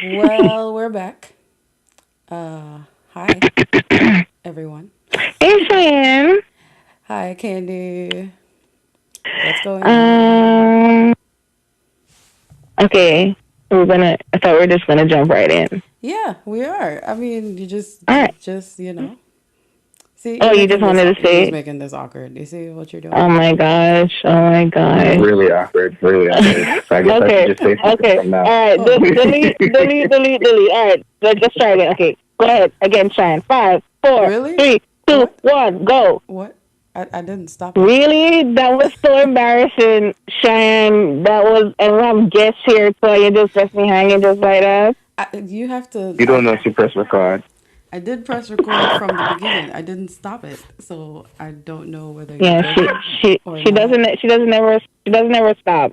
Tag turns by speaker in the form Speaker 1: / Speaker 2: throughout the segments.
Speaker 1: Well, we're back. Hi, everyone.
Speaker 2: Hey, Cheyenne.
Speaker 1: Hi, Candy. What's going on?
Speaker 2: Um, okay. I thought we were just gonna jump right in.
Speaker 1: Yeah, we are. I mean,
Speaker 2: All right.
Speaker 1: see,
Speaker 2: Oh, you just wanted to
Speaker 1: you're
Speaker 2: say
Speaker 1: just
Speaker 2: it?
Speaker 1: making this awkward. You see what you're
Speaker 2: Oh
Speaker 1: doing?
Speaker 2: my gosh. Oh my gosh.
Speaker 3: Really awkward. Really awkward. So I guess I should
Speaker 2: Okay.
Speaker 3: just say something
Speaker 2: Okay.
Speaker 3: from now.
Speaker 2: All right.
Speaker 1: Oh,
Speaker 2: Delete. All right. Let's try again. Okay. Go ahead. Again, Cheyenne. Five, four,
Speaker 1: really?
Speaker 2: three, two,
Speaker 1: What?
Speaker 2: one, go.
Speaker 1: What? I didn't stop it.
Speaker 2: Really? That was so embarrassing, Cheyenne. That was, and we have guests here, so you just left me hanging just like that.
Speaker 1: You have to.
Speaker 3: You don't know if you press record.
Speaker 1: I did press record from the beginning. I didn't stop it, so I don't know whether you
Speaker 2: Yeah,
Speaker 1: did or
Speaker 2: she
Speaker 1: not.
Speaker 2: doesn't ever stop.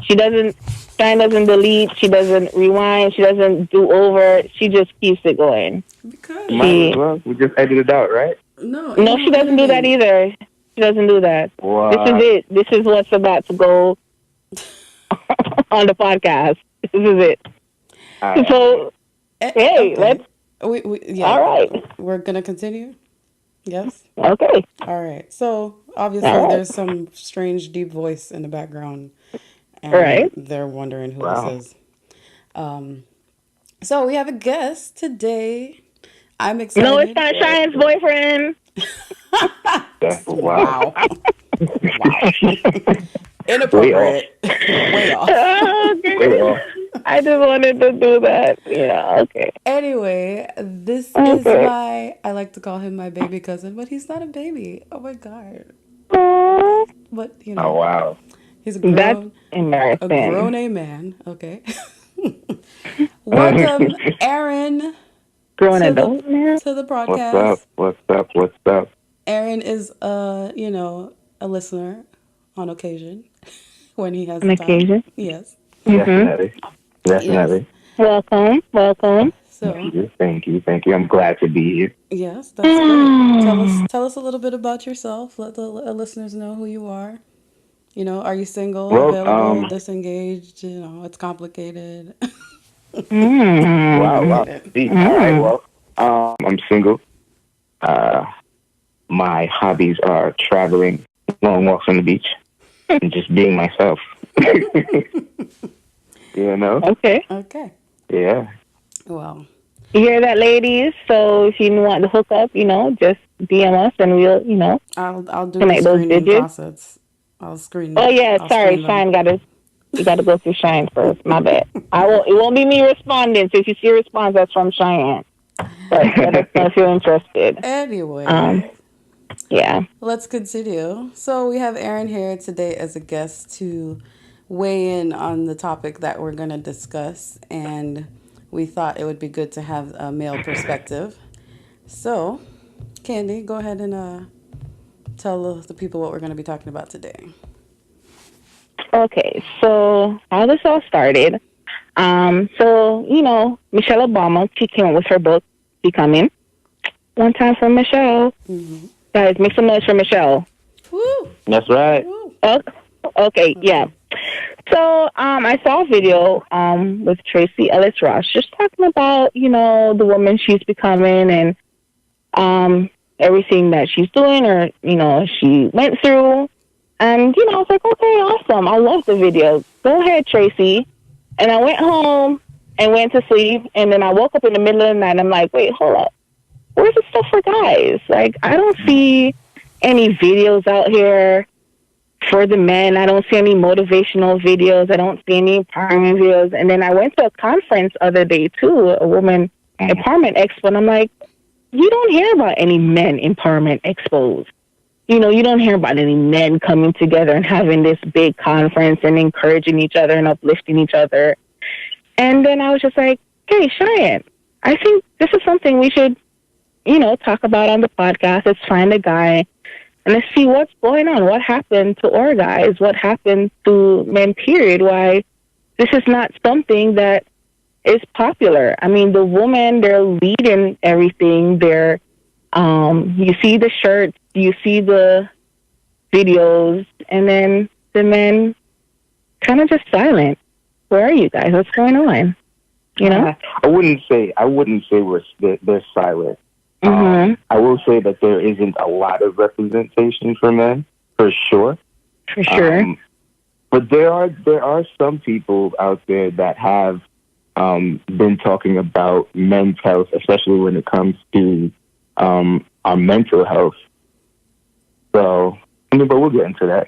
Speaker 2: She doesn't Shine doesn't delete, she doesn't rewind, she doesn't do over, she just keeps it going.
Speaker 1: Because
Speaker 3: Might as
Speaker 2: She
Speaker 3: well. We just edited it out, right?
Speaker 1: no, ain't
Speaker 2: No,
Speaker 1: no
Speaker 2: she doesn't do that
Speaker 1: editing.
Speaker 2: either. She doesn't do that. This is
Speaker 3: What?
Speaker 2: it. This is what's about to go on the podcast. This is it.
Speaker 3: Alright.
Speaker 2: So hey,
Speaker 1: Okay.
Speaker 2: let's
Speaker 1: Yeah,
Speaker 2: all right.
Speaker 1: we're gonna continue. Yes.
Speaker 2: Okay.
Speaker 1: All right. So
Speaker 2: All
Speaker 1: obviously,
Speaker 2: right.
Speaker 1: there's some strange deep voice in the background,
Speaker 2: All
Speaker 1: and
Speaker 2: right.
Speaker 1: they're wondering who this
Speaker 3: Wow.
Speaker 1: is. Um, so we have a guest today. I'm
Speaker 2: No, it's
Speaker 1: excited.
Speaker 2: not Cheyenne's boyfriend.
Speaker 3: Wow.
Speaker 1: Wow. Wow.
Speaker 3: Way off.
Speaker 1: Inappropriate. Way off.
Speaker 3: Way
Speaker 2: Okay.
Speaker 3: off.
Speaker 2: I just wanted to do that. Yeah, okay.
Speaker 1: Anyway, this is
Speaker 2: Okay.
Speaker 1: I like to call him my baby cousin, but he's not a baby. Oh my God.
Speaker 2: Oh,
Speaker 1: But,
Speaker 3: Oh wow.
Speaker 1: he's
Speaker 2: that's
Speaker 1: a
Speaker 2: embarrassing.
Speaker 1: grown A man. Okay. Welcome, Aaron,
Speaker 2: Grown
Speaker 1: to the
Speaker 2: adult man?
Speaker 1: to the
Speaker 3: What's up?
Speaker 1: broadcast.
Speaker 3: What's up? What's up?
Speaker 1: Aaron is a listener on occasion when he has
Speaker 2: On
Speaker 1: the time.
Speaker 2: occasion.
Speaker 1: Yes.
Speaker 2: Mm-hmm.
Speaker 3: Definitely.
Speaker 1: Yes.
Speaker 3: Definitely.
Speaker 2: Welcome. Welcome.
Speaker 3: Thank
Speaker 1: So,
Speaker 3: you. Thank you. Thank you. I'm glad to be here.
Speaker 1: yes, that's great. Tell us a little bit about yourself. Let the listeners know who you are. Are you single,
Speaker 3: Well,
Speaker 1: available, disengaged? It's complicated.
Speaker 3: wow,
Speaker 2: Mm.
Speaker 3: wow.
Speaker 1: Complicated.
Speaker 3: Deep. All right.
Speaker 2: Mm.
Speaker 3: Well, I'm single. Uh, my hobbies are traveling, long walks on the beach, and just being myself. you know?
Speaker 2: Okay.
Speaker 1: Okay.
Speaker 3: Yeah.
Speaker 1: Well,
Speaker 2: You hear that, ladies? So if you want to hook up, just DM us and we'll,
Speaker 1: I'll do the
Speaker 2: connect those
Speaker 1: screening
Speaker 2: digits.
Speaker 1: process.
Speaker 2: Oh yeah,
Speaker 1: I'll
Speaker 2: sorry,
Speaker 1: screen them.
Speaker 2: Shine you gotta go through Shine first. My bad. It won't be me responding, so if you see a response, that's from Cheyenne. But let us know if you're interested.
Speaker 1: Anyway,
Speaker 2: Um, yeah.
Speaker 1: let's continue. So we have Aaron here today as a guest to weigh in on the topic that we're going to discuss, and we thought it would be good to have a male perspective. So, Candy, go ahead and tell the people what we're going to be talking about today.
Speaker 2: Okay, so how this all started. Michelle Obama, she came up with her book, Becoming. One time for Michelle.
Speaker 1: Mm-hmm.
Speaker 2: Guys, make some noise for Michelle.
Speaker 1: Woo!
Speaker 3: That's right.
Speaker 1: Woo!
Speaker 2: Oh, okay, yeah.
Speaker 1: Okay.
Speaker 2: So I saw a video with Tracy Ellis Ross just talking about, the woman she's becoming and everything that she's doing or, she went through. And, I was like, okay, awesome. I love the video. Go ahead, Tracy. And I went home and went to sleep. And then I woke up in the middle of the night and I'm like, wait, hold up. Where's the stuff for guys? Like, I don't see any videos out here for the men. I don't see any motivational videos. I don't see any empowerment videos. And then I went to a conference other day too, a woman empowerment expo. And I'm like, you don't hear about any men empowerment expos. You don't hear about any men coming together and having this big conference and encouraging each other and uplifting each other. And then I was just like, hey, Cheyenne, I think this is something we should, talk about on the podcast. Let's find a guy and let's see what's going on. What happened to our guys? What happened to men, period? Why this is not something that is popular. I mean, the women, they're leading everything. You see the shirts, you see the videos, and then the men kind of just silent. Where are you guys? What's going on? You know?
Speaker 3: I wouldn't say they're silent.
Speaker 2: Mhm.
Speaker 3: I will say that there isn't a lot of representation for men, for sure.
Speaker 2: For sure.
Speaker 3: Um, but there are some people out there that have been talking about men's health, especially when it comes to our mental health. So, I mean, but we'll get into that.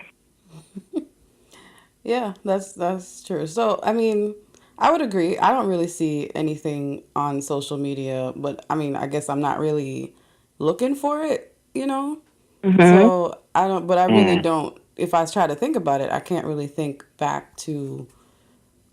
Speaker 1: Yeah, that's true. So, I mean, I would agree. I don't really see anything on social media, but I mean, I guess I'm not really looking for it, you know?
Speaker 2: Mhm.
Speaker 1: So, I don't, but I really
Speaker 3: Mm,
Speaker 1: don't, if I try to think about it, I can't really think back to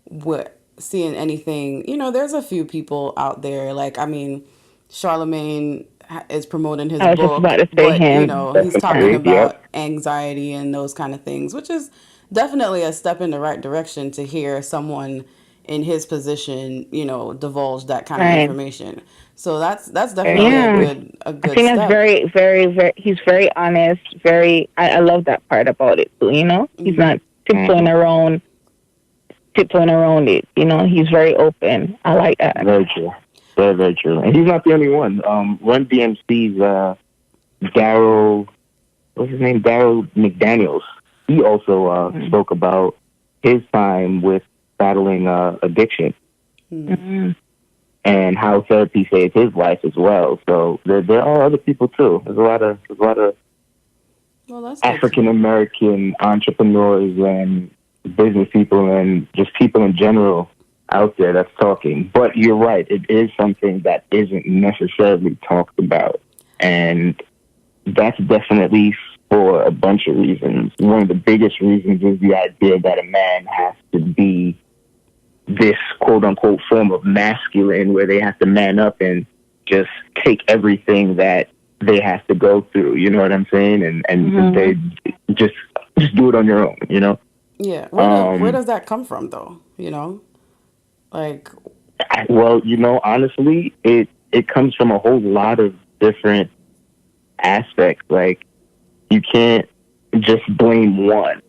Speaker 1: what seeing anything. You know, there's a few people out there, like, I mean, Charlemagne is promoting his
Speaker 2: I was just about
Speaker 1: book,
Speaker 2: to say
Speaker 1: but you
Speaker 2: him.
Speaker 1: know, he's talking
Speaker 3: definitely. Yep.
Speaker 1: about anxiety and those kind of things, which is definitely a step in the right direction to hear someone in his position, you know, divulge that kind of
Speaker 2: Right.
Speaker 1: information. So that's definitely
Speaker 3: Exactly.
Speaker 1: a
Speaker 2: I
Speaker 1: good
Speaker 2: think that's
Speaker 1: step.
Speaker 2: very, very, very. He's very honest. Very. I love that part about it too. You know, he's not tiptoeing
Speaker 3: Hmm.
Speaker 2: around, tiptoeing around it. You know, he's very open. I like that.
Speaker 3: Very true. Very, very true. And he's not the only one. Run DMC's Daryl, what's his name? Daryl McDaniels. He also
Speaker 2: Mm-hmm.
Speaker 3: spoke about his time with battling addiction
Speaker 2: Mm-hmm.
Speaker 3: and how therapy saved his life as well. So there are other people too. There's a lot of
Speaker 1: Well, that's good to
Speaker 3: African
Speaker 1: know.
Speaker 3: American entrepreneurs and business people and just people in general out there that's talking. But you're right, it is something that isn't necessarily talked about. And that's definitely for a bunch of reasons. One of the biggest reasons is the idea that a man has to be this quote unquote form of masculine where they have to man up and just take everything that they have to go through. You know what I'm saying? And
Speaker 2: Mm-hmm.
Speaker 3: they just just do it on your own. You know.
Speaker 1: Yeah. Where
Speaker 3: Um,
Speaker 1: does that come from though? You know? Like
Speaker 3: well, honestly, it comes from a whole lot of different aspects. Like you can't just blame one.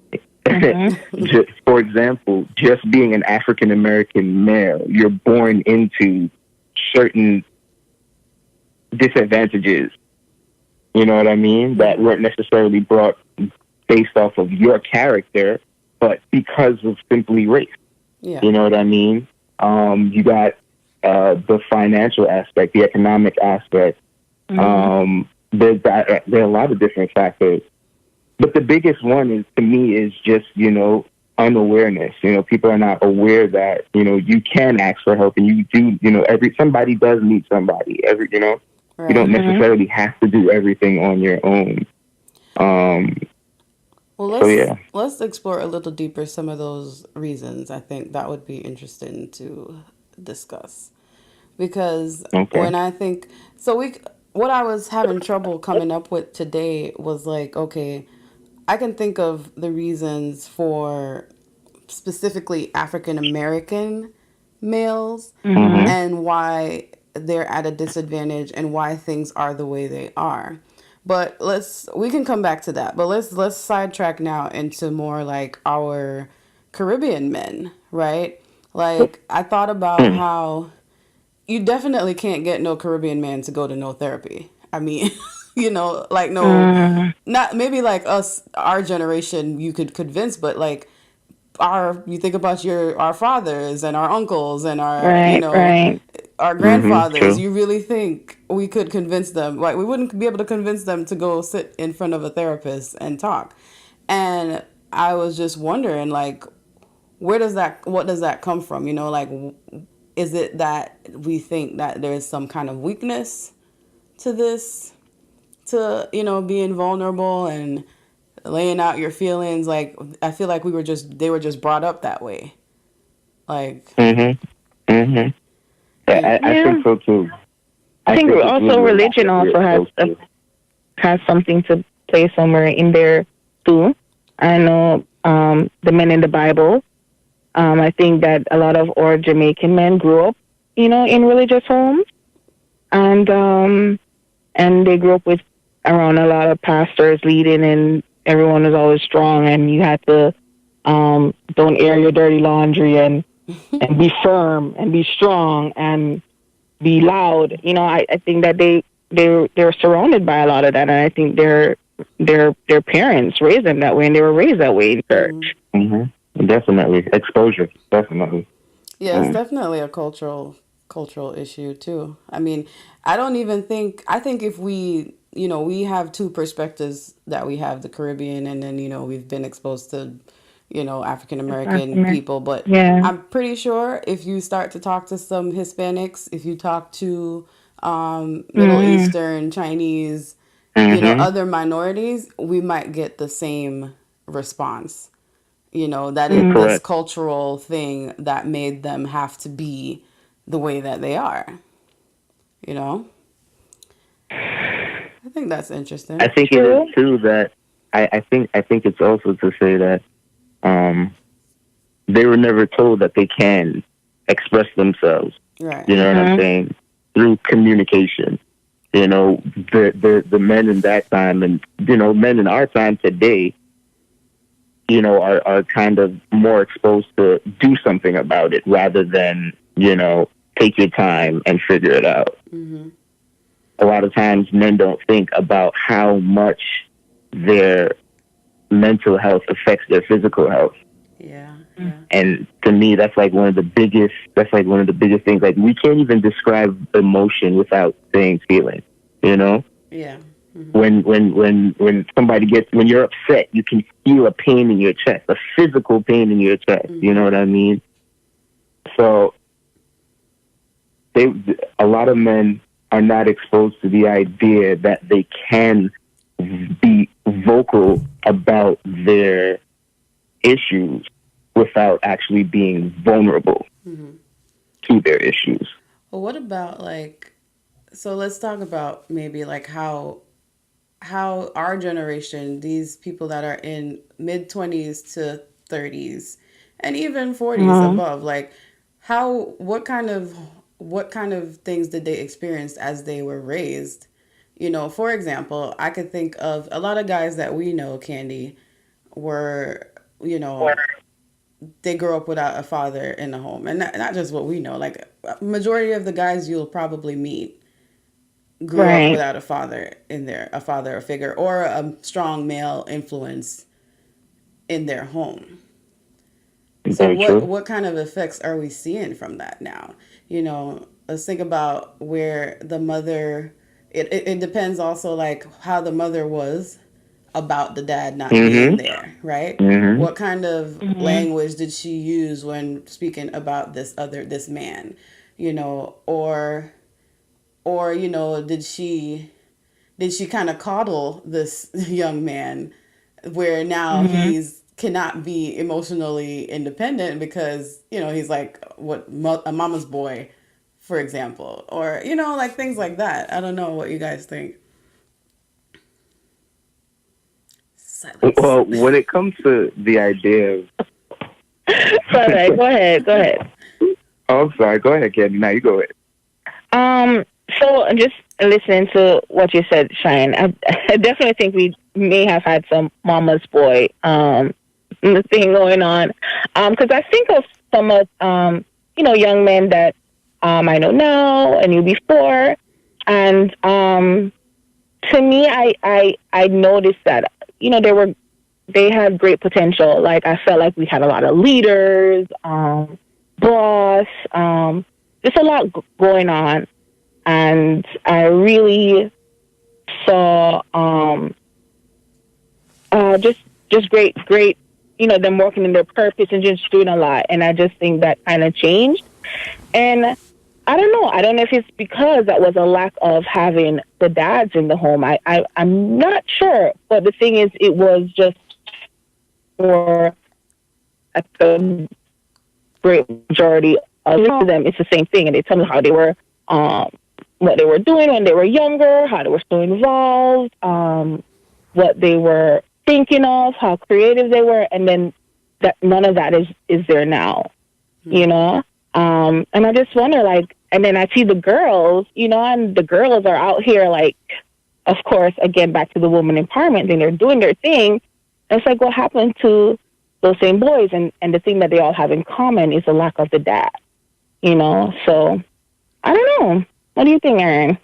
Speaker 2: Mm-hmm.
Speaker 3: Just, for example, just being an African American male, you're born into certain disadvantages, you know what I mean, that weren't necessarily brought based off of your character, but because of simply race.
Speaker 1: yeah.
Speaker 3: You know what I mean? You got the financial aspect, the economic aspect.
Speaker 2: Mm-hmm.
Speaker 3: There are a lot of different factors, but the biggest one is to me is just unawareness. People are not aware that you can ask for help, and you do. Every somebody does need somebody. You don't
Speaker 1: Right.
Speaker 2: Mm-hmm.
Speaker 3: necessarily have to do everything on your own. Um,
Speaker 1: Well,
Speaker 3: so yeah,
Speaker 1: let's explore a little deeper some of those reasons. I think that would be interesting to discuss because
Speaker 3: okay.
Speaker 1: when I think so we what I was having trouble coming up with today was like, okay, I can think of the reasons for specifically African American males
Speaker 2: Mm-hmm.
Speaker 3: Mhm.
Speaker 1: and why they're at a disadvantage and why things are the way they are. But we can come back to that. But let's sidetrack now into more like our Caribbean men, right? Like I thought about
Speaker 3: Hmm.
Speaker 1: how you definitely can't get no Caribbean man to go to no therapy. I mean, you know, like no,
Speaker 2: Mm-hmm.
Speaker 1: not maybe like us, our generation, you could convince, but like you think about our fathers and our uncles and our
Speaker 2: Right. Right.
Speaker 1: our
Speaker 3: Mhm.
Speaker 1: grandfathers,
Speaker 3: True.
Speaker 1: you really think we could convince them, like we wouldn't be able to convince them to go sit in front of a therapist and talk. And I was just wondering, like, what does that come from, you know, like is it that we think that there's some kind of weakness to this, to being vulnerable and laying out your feelings? Like I feel like they were just brought up that way, like
Speaker 3: Mhm. Mhm.
Speaker 1: you
Speaker 3: I think
Speaker 2: Yeah.
Speaker 3: so too.
Speaker 2: I
Speaker 3: I
Speaker 2: think
Speaker 3: think it's
Speaker 2: also
Speaker 3: really a lack
Speaker 2: religion
Speaker 3: of
Speaker 2: also
Speaker 3: resources.
Speaker 2: has something to play somewhere in there too. I know the men in the Bible. I think that a lot of our Jamaican men grew up, in religious homes, and they grew up with around a lot of pastors leading, and everyone was always strong, and you had to don't air your dirty laundry, and and be firm and be strong and be loud. I think that they're surrounded by a lot of that, and I think their parents raised them that way, and they were raised that way in church.
Speaker 3: Definitely exposure. Definitely.
Speaker 1: Yeah, it's definitely a cultural issue too. I mean, I don't even think I think if we have two perspectives that we have the Caribbean and then we've been exposed to African American people, but
Speaker 2: Yeah.
Speaker 1: I'm pretty sure if you start to talk to some Hispanics, if you talk to Middle
Speaker 2: Mm-hmm.
Speaker 1: Eastern, Chinese,
Speaker 3: Mm-hmm.
Speaker 1: other minorities, we might get the same response. That it
Speaker 2: Mm-hmm.
Speaker 1: this
Speaker 3: Correct.
Speaker 1: cultural thing that made them have to be the way that they are. You know, I think that's
Speaker 3: I
Speaker 1: interesting.
Speaker 3: think it is
Speaker 2: True.
Speaker 3: too that I think it's also to say that um, they were never told that they can express themselves.
Speaker 1: Right.
Speaker 3: You know what I'm
Speaker 2: Mm-hmm.
Speaker 3: saying? Through communication. The men in that time and men in our time today, are kind of more exposed to do something about it rather than, take your time and figure it out.
Speaker 1: Mhm.
Speaker 3: A lot of times men don't think about how much their mental health affects their physical health.
Speaker 1: Yeah. Yeah.
Speaker 3: And to me, that's like one of the biggest things. Like we can't even describe emotion without saying feeling, you know?
Speaker 1: Yeah. Mhm.
Speaker 3: When somebody when you're upset, you can feel a pain in your chest, a physical pain in your chest. You know
Speaker 1: Mhm.
Speaker 3: what I mean? So they, a lot of men are not exposed to the idea that they can be vocal about their issues without actually being vulnerable
Speaker 1: Mhm.
Speaker 3: to their issues.
Speaker 1: Well, what about like? So let's talk about maybe like how our generation, these people that are in mid 20s to 30s, and even 40s
Speaker 2: Mm-hmm.
Speaker 1: above, like how what kind of things did they experience as they were raised? For example, I could think of a lot of guys that we know, Candy, were you know they grew up without a father in the home, and not just what we know. Like majority of the guys you'll probably meet grew up
Speaker 2: Right.
Speaker 1: without a father in there, a father, a figure, or a strong male influence in their home. So
Speaker 3: Very
Speaker 1: what
Speaker 3: true.
Speaker 1: what kind of effects are we seeing from that now? Let's think about where the mother. It depends also like how the mother was about the dad not being
Speaker 3: Mhm.
Speaker 1: there, right?
Speaker 3: Mhm.
Speaker 1: What kind of
Speaker 2: Mm-hmm.
Speaker 1: language did she use when speaking about this man, or did she kind of coddle this young man where now
Speaker 2: Mm-hmm.
Speaker 1: he's cannot be emotionally independent because he's like a mama's boy, for example, or like things like that. I don't know what you guys think. Silence.
Speaker 3: Well, when it comes to the idea of,
Speaker 2: Go ahead. Go ahead. Go ahead.
Speaker 3: oh, I'm sorry. Go ahead, Candy. Now you go ahead.
Speaker 2: Um, so just listening to what you said, Shine, I definitely think we may have had some mama's boy thing going on. Because I think of some of young men that I know now and knew before, and to me, I noticed that they had great potential. Like I felt like we had a lot of leaders, boss, just a lot going on, and I really saw just great, them working in their purpose and just doing a lot. And I just think that kind of changed. And I don't know. I don't know if it's because that was a lack of having the dads in the home. I'm not sure. But the thing is, it was just for at the great majority of them, it's the same thing. And they tell me how they were, what they were doing when they were younger, how they were so involved, what they were thinking of, how creative they were, and then that none of that is there now, you know. And I just wonder, like, and then I see the girls, and the girls are out here, like, of course, again back to the woman empowerment thing, they're doing their thing. And it's like, what happened to those same boys, and the thing that they all have in common is the lack of the dad. So I don't know. What do you think, Aaron?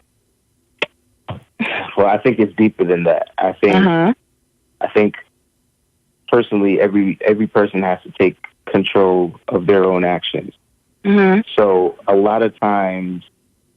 Speaker 3: Well, I think it's deeper than that.
Speaker 2: Uh huh.
Speaker 3: I think personally, every person has to take control of their own actions.
Speaker 2: Mhm.
Speaker 3: So a lot of times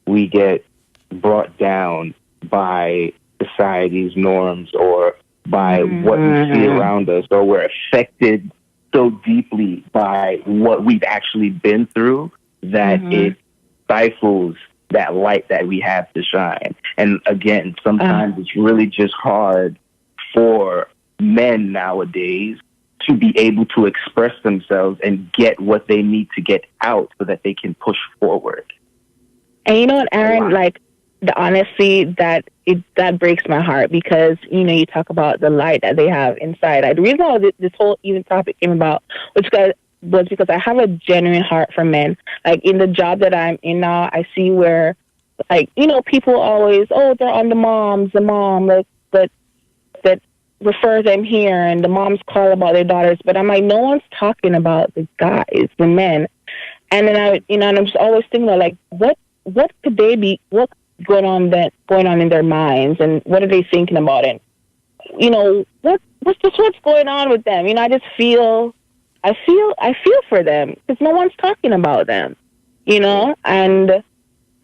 Speaker 3: we get brought down by society's norms or by what we see
Speaker 2: Mhm.
Speaker 3: around us, or we're affected so deeply by what we've actually been through that
Speaker 2: Mhm.
Speaker 3: it stifles that light that we have to shine. And again, sometimes it's really just hard for men nowadays to be able to express themselves and get what they need to get out so that they can push forward.
Speaker 2: And you know what,
Speaker 3: A
Speaker 2: Aaron?
Speaker 3: lot.
Speaker 2: Like the honesty that breaks my heart because you talk about the light that they have inside. The reason why this whole even topic came about was because I have a genuine heart for men. Like in the job that I'm in now, I see where like people always they're on the mom like that refer them here and the moms call about their daughters, but I'm like no one's talking about the guys, the men. And then and I'm just always thinking about like what could they be what's going on in their minds and what are they thinking about it? What's going on with them? I just I feel for them because no one's talking about them. And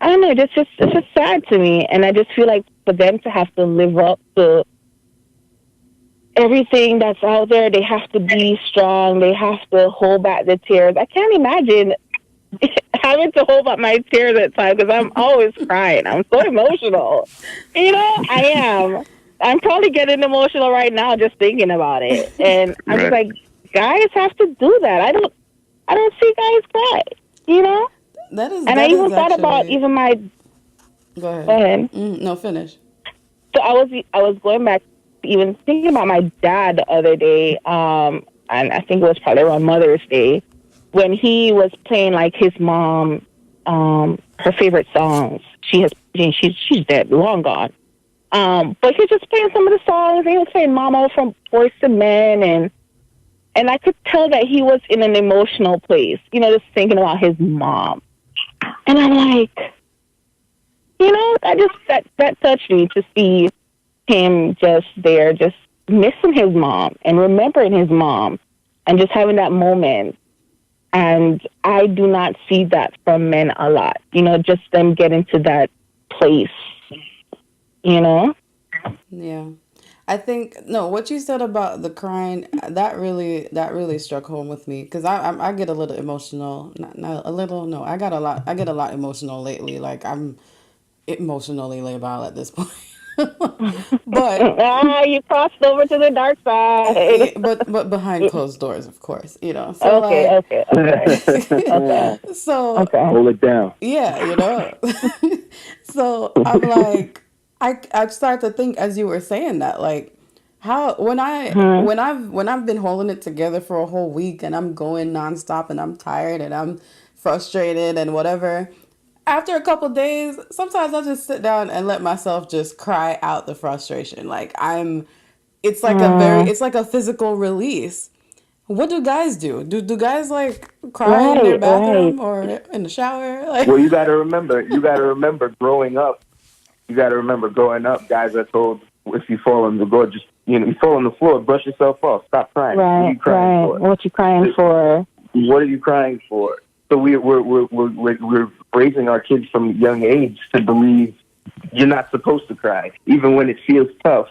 Speaker 2: I don't know, it's just sad to me, and I just feel like for them to have to live up to everything that's out there, they have to be strong. They have to hold back the tears. I can't imagine having to hold up my tears at times because I'm always crying. I'm so emotional. I am. I'm probably getting emotional right now just thinking about it, and I'm just
Speaker 3: Right.
Speaker 2: like, guys have to do that. I don't see guys cry. You know, and I
Speaker 1: That
Speaker 2: even
Speaker 1: is
Speaker 2: thought about
Speaker 1: actually.
Speaker 2: even my.
Speaker 1: Go
Speaker 2: Go
Speaker 1: ahead.
Speaker 2: ahead.
Speaker 1: No, finish.
Speaker 2: So I was going back, even thinking about my dad the other day. And I think it was probably around Mother's Day when he was playing like his mom, her favorite songs. She's dead, long gone. But he was just playing some of the songs. And he was playing Mama from Boyz II Men, and I could tell that he was in an emotional place. Just thinking about his mom. And I'm like, I just that touched me to see him just there, just missing his mom and remembering his mom and just having that moment. And I do not see that from men a lot, just them getting to that place, you know?
Speaker 1: Yeah. I think no, what you said about the crying that really struck home with me because I get a little emotional, not a little, no, I get a lot emotional lately. Like I'm emotionally labile at this point. But
Speaker 2: You crossed over to the dark side.
Speaker 1: but behind closed doors, of course, So
Speaker 2: Okay,
Speaker 1: like
Speaker 2: okay, okay, okay,
Speaker 1: so
Speaker 2: okay.
Speaker 3: Hold it down.
Speaker 1: yeah, So I'm like, I start to think as you were saying that, like, how
Speaker 2: Hmm.
Speaker 1: when I've been holding it together for a whole week and I'm going nonstop and I'm tired and I'm frustrated and whatever. After a couple days, sometimes I just sit down and let myself just cry out the frustration.
Speaker 2: Hmm.
Speaker 1: It's like a physical release. What do guys do? Do guys like cry in their
Speaker 2: Right, right.
Speaker 1: bathroom or in the shower? Like
Speaker 3: Well, you got to remember. You got to remember growing up. You got to remember growing up. Guys are told if you fall on the floor, just you fall on the floor, brush yourself off, stop crying. What are
Speaker 2: Right,
Speaker 3: you crying
Speaker 2: right.
Speaker 3: for?
Speaker 2: What you crying for?
Speaker 3: What are you crying for? So we're raising our kids from a young age to believe you're not supposed to cry, even when it feels tough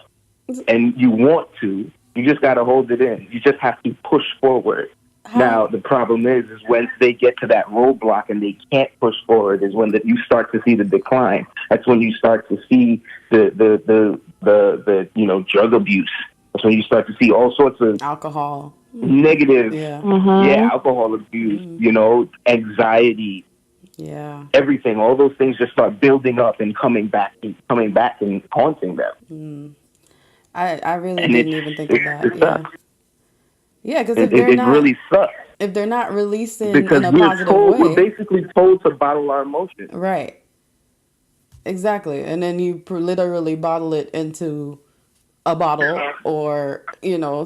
Speaker 3: and you want to. You just got to hold it in. You just have to push forward.
Speaker 1: how
Speaker 3: Now the problem is when they get to that roadblock and they can't push forward is when you start to see the decline. That's when you start to see the drug abuse. That's when you start to see all sorts of
Speaker 1: alcohol.
Speaker 3: negative,
Speaker 1: Yeah.
Speaker 3: yeah,
Speaker 2: Mm-hmm.
Speaker 3: alcohol abuse, anxiety,
Speaker 1: Yeah.
Speaker 3: everything. All those things just start building up and coming back and haunting them.
Speaker 1: I really
Speaker 3: And
Speaker 1: didn't even think of that.
Speaker 3: it
Speaker 1: Yeah.
Speaker 3: sucks.
Speaker 1: Yeah, because
Speaker 3: It really sucks
Speaker 1: if they're not releasing in
Speaker 3: because
Speaker 1: a positive
Speaker 3: we're
Speaker 1: way,
Speaker 3: basically told to bottle our emotions.
Speaker 1: right? Exactly. And then you literally bottle it into a bottle or,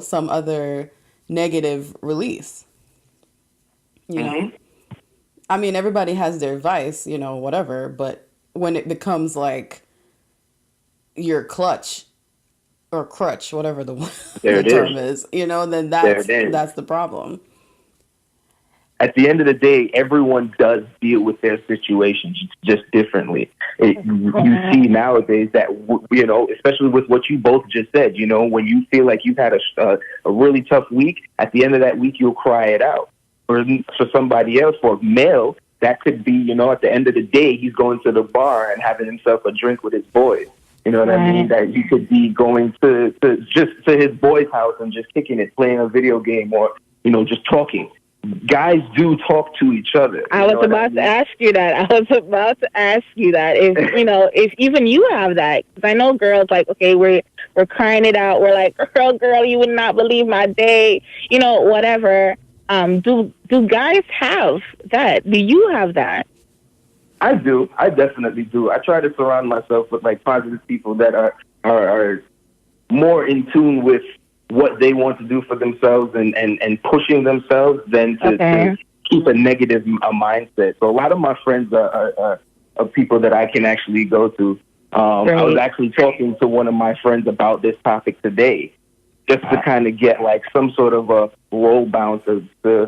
Speaker 1: some other negative release. You know,
Speaker 3: Mm-hmm.
Speaker 1: I mean, everybody has their vice, whatever, but when it becomes like your clutch or crutch, whatever the
Speaker 3: There
Speaker 1: the
Speaker 3: it is.
Speaker 1: term is, then
Speaker 3: There
Speaker 1: that's
Speaker 3: it is.
Speaker 1: that's the problem.
Speaker 3: At the end of the day, everyone does deal with their situations just differently. You see nowadays that, especially with what you both just said, when you feel like you've had a really tough week, at the end of that week, you'll cry it out. For somebody else, for a male, that could be, at the end of the day, he's going to the bar and having himself a drink with his boys. You know what I mean? That he could be going to his boy's house and just kicking it, playing a video game, or, just talking. Guys do talk to each other.
Speaker 2: I was about to ask you that. If even you have that, because I know girls like, okay, we're crying it out. We're like, girl, you would not believe my day. Whatever. Do guys have that? Do you have that?
Speaker 3: I do. I definitely do. I try to surround myself with like positive people that are more in tune with what they want to do for themselves and pushing themselves than to keep a negative mindset. So a lot of my friends are people that I can actually go to. I was actually talking to one of my friends about this topic today, just to kind of get like some sort of a roll bounce of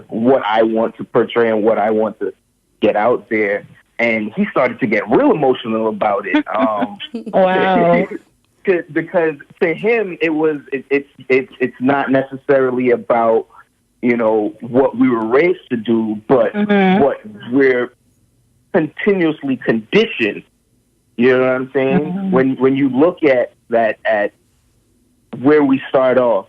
Speaker 3: what I want to portray and what I want to get out there. And he started to get real emotional about it.
Speaker 2: Wow.
Speaker 3: Because to him, it's not necessarily about, what we were raised to do, but what we're continuously conditioned. You know what I'm saying? When you look at that, at where we start off,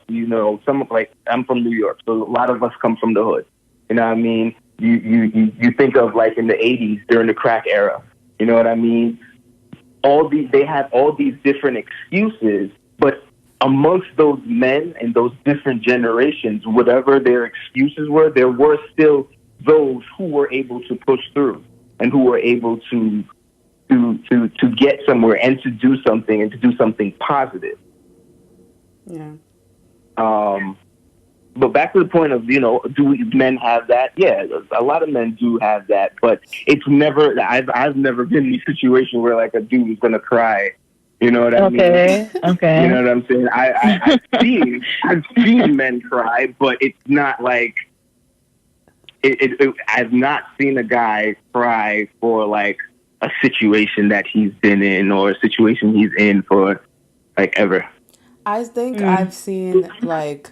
Speaker 3: some like I'm from New York, so a lot of us come from the hood. You know what I mean? You think of like in the 80s during the crack era. You know what I mean? They have all these different excuses, but amongst those men and those different generations, whatever their excuses were, there were still those who were able to push through and who were able to get somewhere and to do something and to do something positive.
Speaker 1: Yeah.
Speaker 3: But back to the point of, do men have that? Yeah, a lot of men do have that, but it's never, I've never been in a situation where like a dude is going to cry. You know what I mean?
Speaker 2: Okay.
Speaker 3: You know what I'm saying? I've seen men cry, but it's not like, I've not seen a guy cry for like a situation that he's been in or a situation he's in for like ever.
Speaker 1: I think I've seen like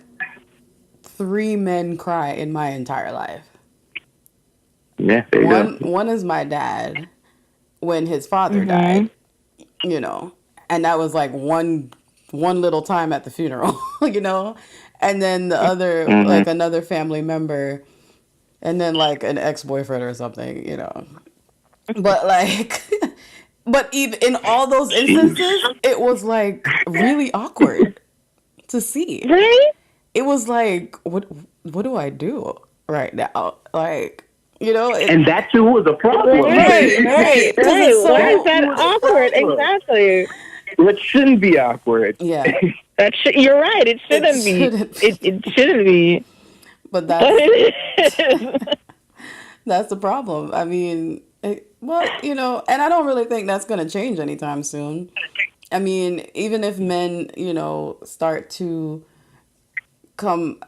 Speaker 1: 3 men cry in my entire life.
Speaker 3: Yeah, there you go.
Speaker 1: One is my dad when his father died, and that was like one little time at the funeral, and then the other like another family member, and then like an ex-boyfriend or something, But like, but even in all those instances, it was like really awkward to see.
Speaker 2: Right?
Speaker 1: It was like, what do I do right now? Like,
Speaker 3: And that too was a problem.
Speaker 1: right. Because it's so.
Speaker 2: Why is that awkward? Exactly.
Speaker 3: It shouldn't be awkward.
Speaker 1: Yeah.
Speaker 2: You're right. It shouldn't be. It shouldn't be.
Speaker 1: But
Speaker 2: it is.
Speaker 1: That's the problem. I mean, and I don't really think that's going to change anytime soon. I mean, even if men, start to come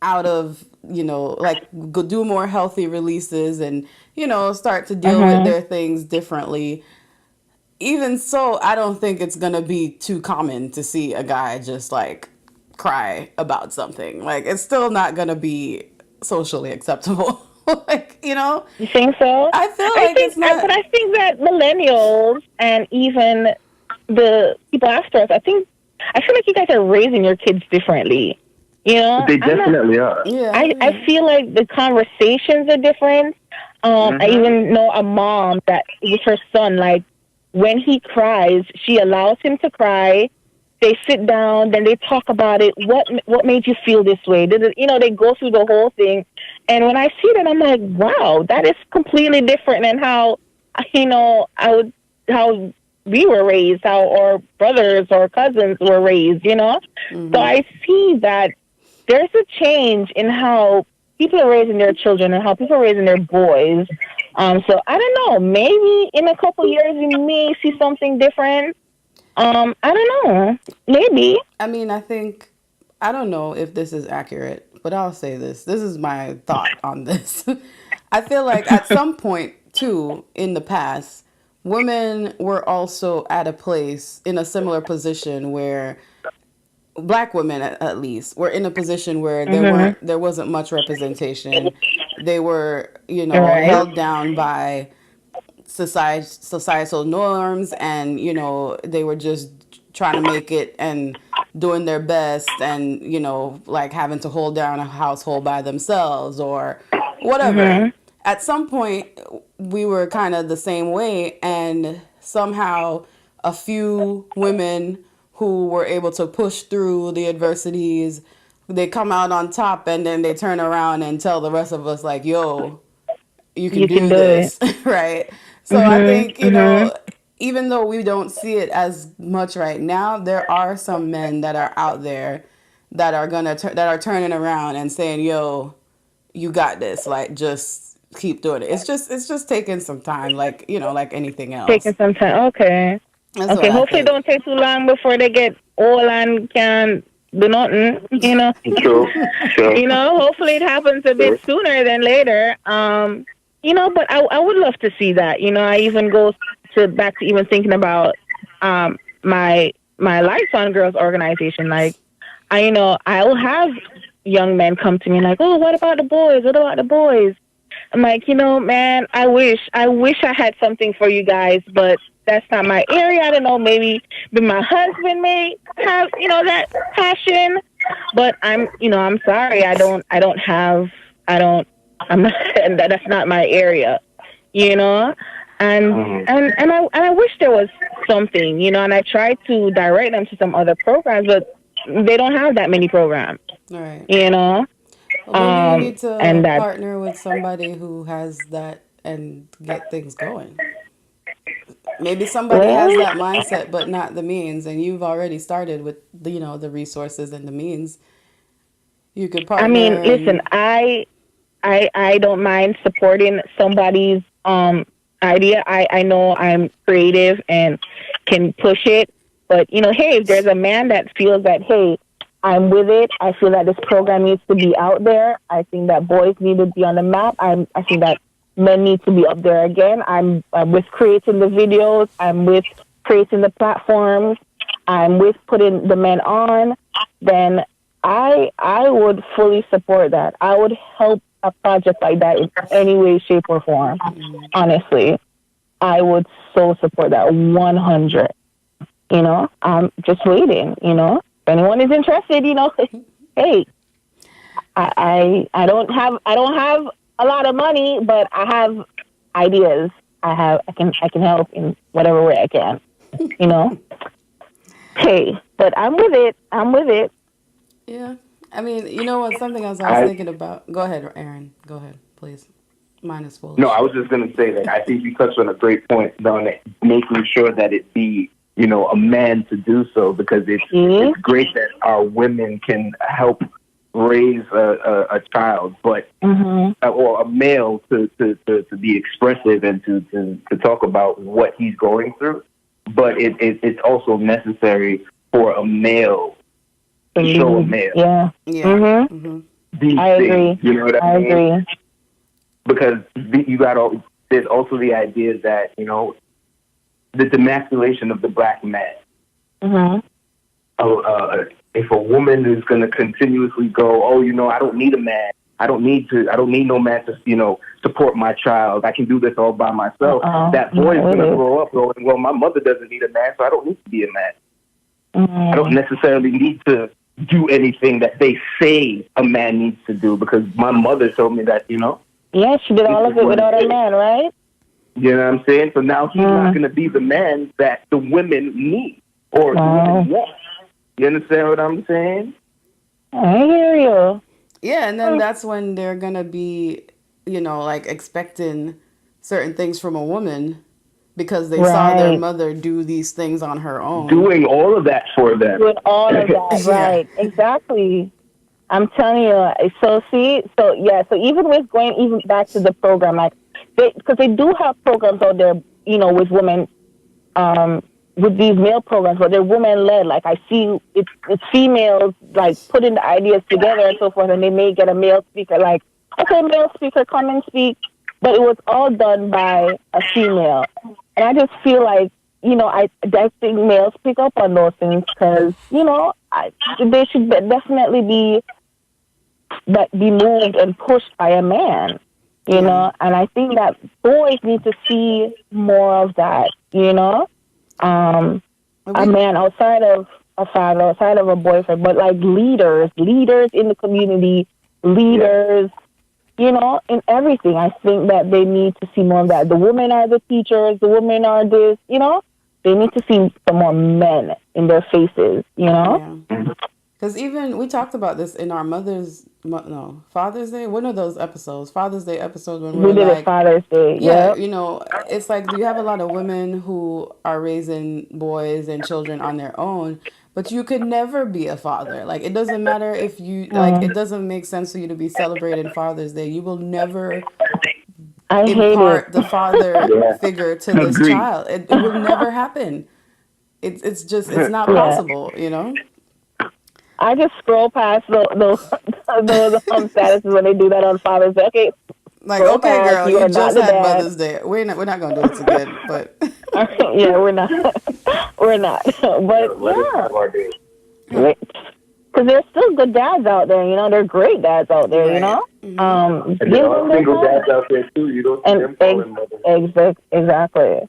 Speaker 1: out of, like go do more healthy releases and, start to deal with their things differently. Even so, I don't think it's going to be too common to see a guy just like cry about something. Like, it's still not going to be socially acceptable. Like,
Speaker 2: You think so?
Speaker 1: I feel like it's not.
Speaker 2: But I think that millennials and even the people after us, I feel like you guys are raising your kids differently.
Speaker 3: They definitely are.
Speaker 1: Yeah,
Speaker 2: I feel like the conversations are different. I even know a mom that with her son, like when he cries, she allows him to cry. They sit down, then they talk about it. What made you feel this way? They go through the whole thing. And when I see that, I'm like, wow, that is completely different than how how we were raised, how our brothers or cousins were raised. So I see that there's a change in how people are raising their children and how people are raising their boys. So I don't know. Maybe in a couple years we may see something different. I don't know. Maybe.
Speaker 1: I mean, I don't know if this is accurate, but I'll say this. This is my thought on this. I feel like at some point, too, in the past, women were also at a place in a similar position where black women at least were in a position where
Speaker 2: Mhm.
Speaker 1: there wasn't much representation. They were,
Speaker 2: Right.
Speaker 1: held down by societal norms, and they were just trying to make it and doing their best, and like having to hold down a household by themselves or whatever.
Speaker 2: Mhm.
Speaker 1: At some point we were kind of the same way, and somehow a few women who were able to push through the adversities, they come out on top, and then they turn around and tell the rest of us like, yo, you can
Speaker 2: You can
Speaker 1: do
Speaker 2: do it.
Speaker 1: this, right? So I
Speaker 2: Mhm.
Speaker 1: think,
Speaker 2: Mhm.
Speaker 1: even though we don't see it as much right now, there are some men that are out there that are that are turning around and saying, "Yo, you got this. Like, just keep doing it." It's just taking some time, like like anything
Speaker 2: Taking
Speaker 1: else.
Speaker 2: some time. Okay.
Speaker 1: That's
Speaker 2: Okay.
Speaker 1: what I
Speaker 2: Hopefully, it
Speaker 1: think.
Speaker 2: don't take too long before they get old and can do nothing.
Speaker 3: True, sure,
Speaker 2: Hopefully, it happens a bit
Speaker 3: sure.
Speaker 2: sooner than later. But I would love to see that. I even go to back to even thinking about my Lights on Girls organization. Like, I will have young men come to me like, oh, what about the boys? What about the boys? I'm like, man, I wish I had something for you guys, but that's not my area. I don't know, maybe my husband may have, that passion, but I'm sorry, I don't, I'm not, and that's not my area, you know, and
Speaker 3: Mhm.
Speaker 2: and I wish there was something, and I tried to direct them to some other programs, but they don't have that many programs,
Speaker 1: All right.
Speaker 2: you know,
Speaker 1: Well, maybe you need
Speaker 2: and
Speaker 1: to
Speaker 2: that's
Speaker 1: partner with somebody who has that and get things going. Maybe somebody
Speaker 2: well.
Speaker 1: has that mindset but not the means, and you've already started with the resources and the means. You could
Speaker 2: I mean,
Speaker 1: partner
Speaker 2: listen,
Speaker 1: and
Speaker 2: I don't mind supporting somebody's idea. I know I'm creative and can push it, but hey, if there's a man that feels that, hey, I'm with it. I feel that this program needs to be out there. I think that boys need to be on the map. I think that men need to be up there again. I'm with creating the videos. I'm with creating the platforms. I'm with putting the men on. Then I would fully support that. I would help a project like that in any way, shape, or form. Honestly, I would so support that 100. I'm just waiting. If anyone is interested, hey, I don't have a lot of money, but I have ideas. I can help in whatever way I can. You know, hey, but I'm with it. I'm with it.
Speaker 1: yeah. I mean, you know what? Something else I was
Speaker 3: I
Speaker 1: thinking about. Go ahead, Aaron. Go ahead, please. Mine is full of
Speaker 3: No, I was
Speaker 1: shit.
Speaker 3: just gonna say that I think you touched on a great point on it, making sure that it be a man to do so, because
Speaker 2: See?
Speaker 3: it's great that our women can help raise a child, but
Speaker 2: Mhm.
Speaker 3: or a male to be expressive and to talk about what he's going through, but it's also necessary for a male
Speaker 2: To
Speaker 3: to show a
Speaker 2: lead.
Speaker 3: male
Speaker 2: Yeah.
Speaker 1: Yeah.
Speaker 2: Mhm.
Speaker 1: Mm-hmm.
Speaker 3: these
Speaker 2: I
Speaker 3: things.
Speaker 2: agree.
Speaker 3: You know what I
Speaker 2: I
Speaker 3: mean?
Speaker 2: agree.
Speaker 3: Because you got all. There's also the idea that the demasculation of the black man.
Speaker 2: Mhm.
Speaker 3: If a woman is going to continuously go, oh, I don't need a man. I don't need no man to, support my child. I can do this all by myself. That boy is
Speaker 2: Not
Speaker 3: going to
Speaker 2: with it.
Speaker 3: grow up going, well, my mother doesn't need a man, so I don't need to be a man. I don't
Speaker 2: Mhm.
Speaker 3: necessarily need to do anything that they say a man needs to do, because my mother told me that,
Speaker 2: Yeah, she did
Speaker 3: this
Speaker 2: all
Speaker 3: is
Speaker 2: of it
Speaker 3: what it
Speaker 2: without a
Speaker 3: is.
Speaker 2: man, right?
Speaker 3: You know what I'm saying? So now he's not
Speaker 2: Mm.
Speaker 3: going to be the man that the women need or the
Speaker 2: Wow.
Speaker 3: women want. You understand what I'm saying?
Speaker 2: I hear you.
Speaker 1: Yeah, and then that's when they're gonna be, like expecting certain things from a woman because they saw their
Speaker 2: Right.
Speaker 1: mother do these things on her own.
Speaker 3: Doing all of that for them.
Speaker 2: Doing all of that,
Speaker 1: Yeah.
Speaker 2: right? Exactly. I'm telling you. So see, so yeah, so even with going even back to the program, like because they do have programs out there, with women, um, with these male programs, but they're women led. Like I see, it's females like putting the ideas together and so forth, and they may get a male speaker. Like, okay, male speaker, come and speak, but it was all done by a female, and I just feel like I think males pick up on those things because they should definitely be moved and pushed by a man.
Speaker 1: Yeah.
Speaker 2: And I think that boys need to see more of that. Um, a
Speaker 1: We
Speaker 2: man outside of a father, outside of a boyfriend, but like leaders in the community,
Speaker 3: Yeah.
Speaker 2: leaders, in everything. I think that they need to see more of that. The women are the teachers, the women are this, they need to see some more men in their faces,
Speaker 1: yeah.
Speaker 3: Mhm.
Speaker 1: Because even we talked about this in our no, Father's Day, one of those episodes, Father's Day episodes, when we
Speaker 2: We
Speaker 1: were
Speaker 2: did it
Speaker 1: like,
Speaker 2: Father's Day,
Speaker 1: yeah,
Speaker 2: yep.
Speaker 1: you know, it's like you have a lot of women who are raising boys and children on their own, but you could never be a father. Like, it doesn't matter if you, like, it
Speaker 2: Mm.
Speaker 1: doesn't make sense for you to be celebrating Father's Day. You will never
Speaker 2: I hate it.
Speaker 1: impart the father
Speaker 3: Yeah.
Speaker 1: figure to this
Speaker 3: Agree.
Speaker 1: child. It will never happen. It's just, it's not
Speaker 2: Yeah.
Speaker 1: possible, you know?
Speaker 2: I just scroll past those statuses when they do that on Father's Day. Okay,
Speaker 1: Like,
Speaker 2: scroll
Speaker 1: okay,
Speaker 2: past.
Speaker 1: girl,
Speaker 2: You
Speaker 1: you
Speaker 2: are not
Speaker 1: just
Speaker 2: the
Speaker 1: had
Speaker 2: dad.
Speaker 1: Mother's Day. We're not gonna do this again. But
Speaker 2: Yeah, we're not. We're not.
Speaker 3: Yeah,
Speaker 2: But
Speaker 3: let us
Speaker 2: yeah,
Speaker 3: have our day.
Speaker 2: because there's still good dads out there. They're great dads out there.
Speaker 1: right. Hmm.
Speaker 3: And there
Speaker 2: Give
Speaker 3: are
Speaker 2: them their
Speaker 3: single
Speaker 2: time.
Speaker 3: dads out there too. You don't see
Speaker 2: And
Speaker 3: them calling mothers.
Speaker 2: exactly. You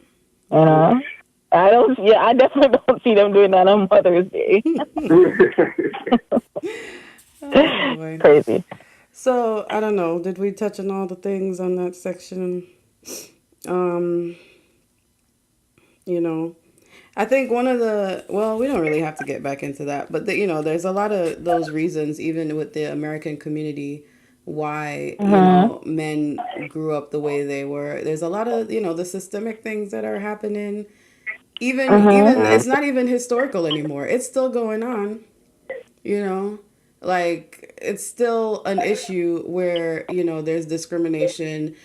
Speaker 1: Yeah.
Speaker 2: know, I don't. Yeah, I definitely don't see them doing that on Mother's Day.
Speaker 1: Oh boy.
Speaker 2: Crazy.
Speaker 1: So I don't know. Did we touch on all the things on that section? Um, you know, I think one of the well, we don't really have to get back into that, but there's a lot of those reasons, even with the American community, why
Speaker 2: Mhm.
Speaker 1: men grew up the way they were. There's a lot of the systemic things that are happening. Even
Speaker 2: Mhm.
Speaker 1: it's not even historical anymore. It's still going on. You know, like it's still an issue where there's discrimination.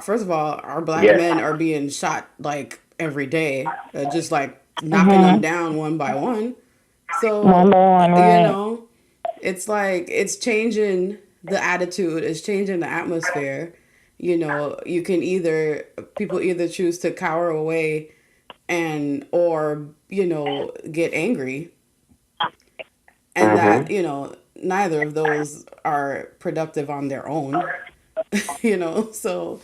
Speaker 1: First of all, our black
Speaker 3: Yes.
Speaker 1: men are being shot like every day, just like knocking them
Speaker 2: Mhm.
Speaker 1: down one by one.
Speaker 2: Number
Speaker 1: So
Speaker 2: one, right?
Speaker 1: it's like it's changing the attitude, it's changing the atmosphere. You can either people either choose to cower away and or get angry, and that
Speaker 3: Mm-hmm.
Speaker 1: neither of those are productive on their own. So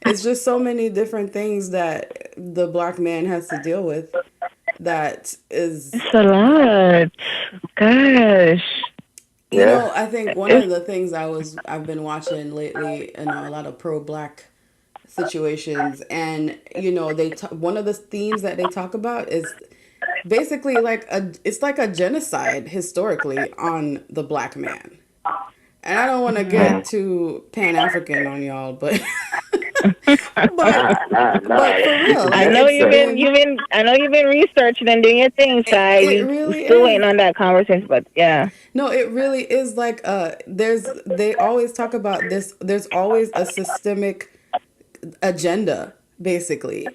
Speaker 1: it's just so many different things that the black man has to deal with that is,
Speaker 2: It's a lot. Gosh.
Speaker 3: Yeah.
Speaker 1: I think one
Speaker 2: It's
Speaker 1: of the things I've been watching lately, a lot of pro black situations, and one of the themes that they talk about is basically like it's like a genocide historically on the black man. And I don't want to
Speaker 2: mhm.
Speaker 1: get too Pan African on y'all, but but
Speaker 3: Nah, nah, nah.
Speaker 1: but for
Speaker 3: This
Speaker 1: real,
Speaker 3: is
Speaker 2: I
Speaker 1: like
Speaker 2: know
Speaker 1: it's
Speaker 2: you've
Speaker 3: necessary.
Speaker 2: been
Speaker 1: been
Speaker 2: you've been I know you've been researching and doing your thing, Shy.
Speaker 1: it
Speaker 2: You
Speaker 1: really
Speaker 2: still waiting
Speaker 1: is.
Speaker 2: on that conversation, but yeah.
Speaker 1: No, it really is like they always talk about this. There's always a systemic agenda, basically,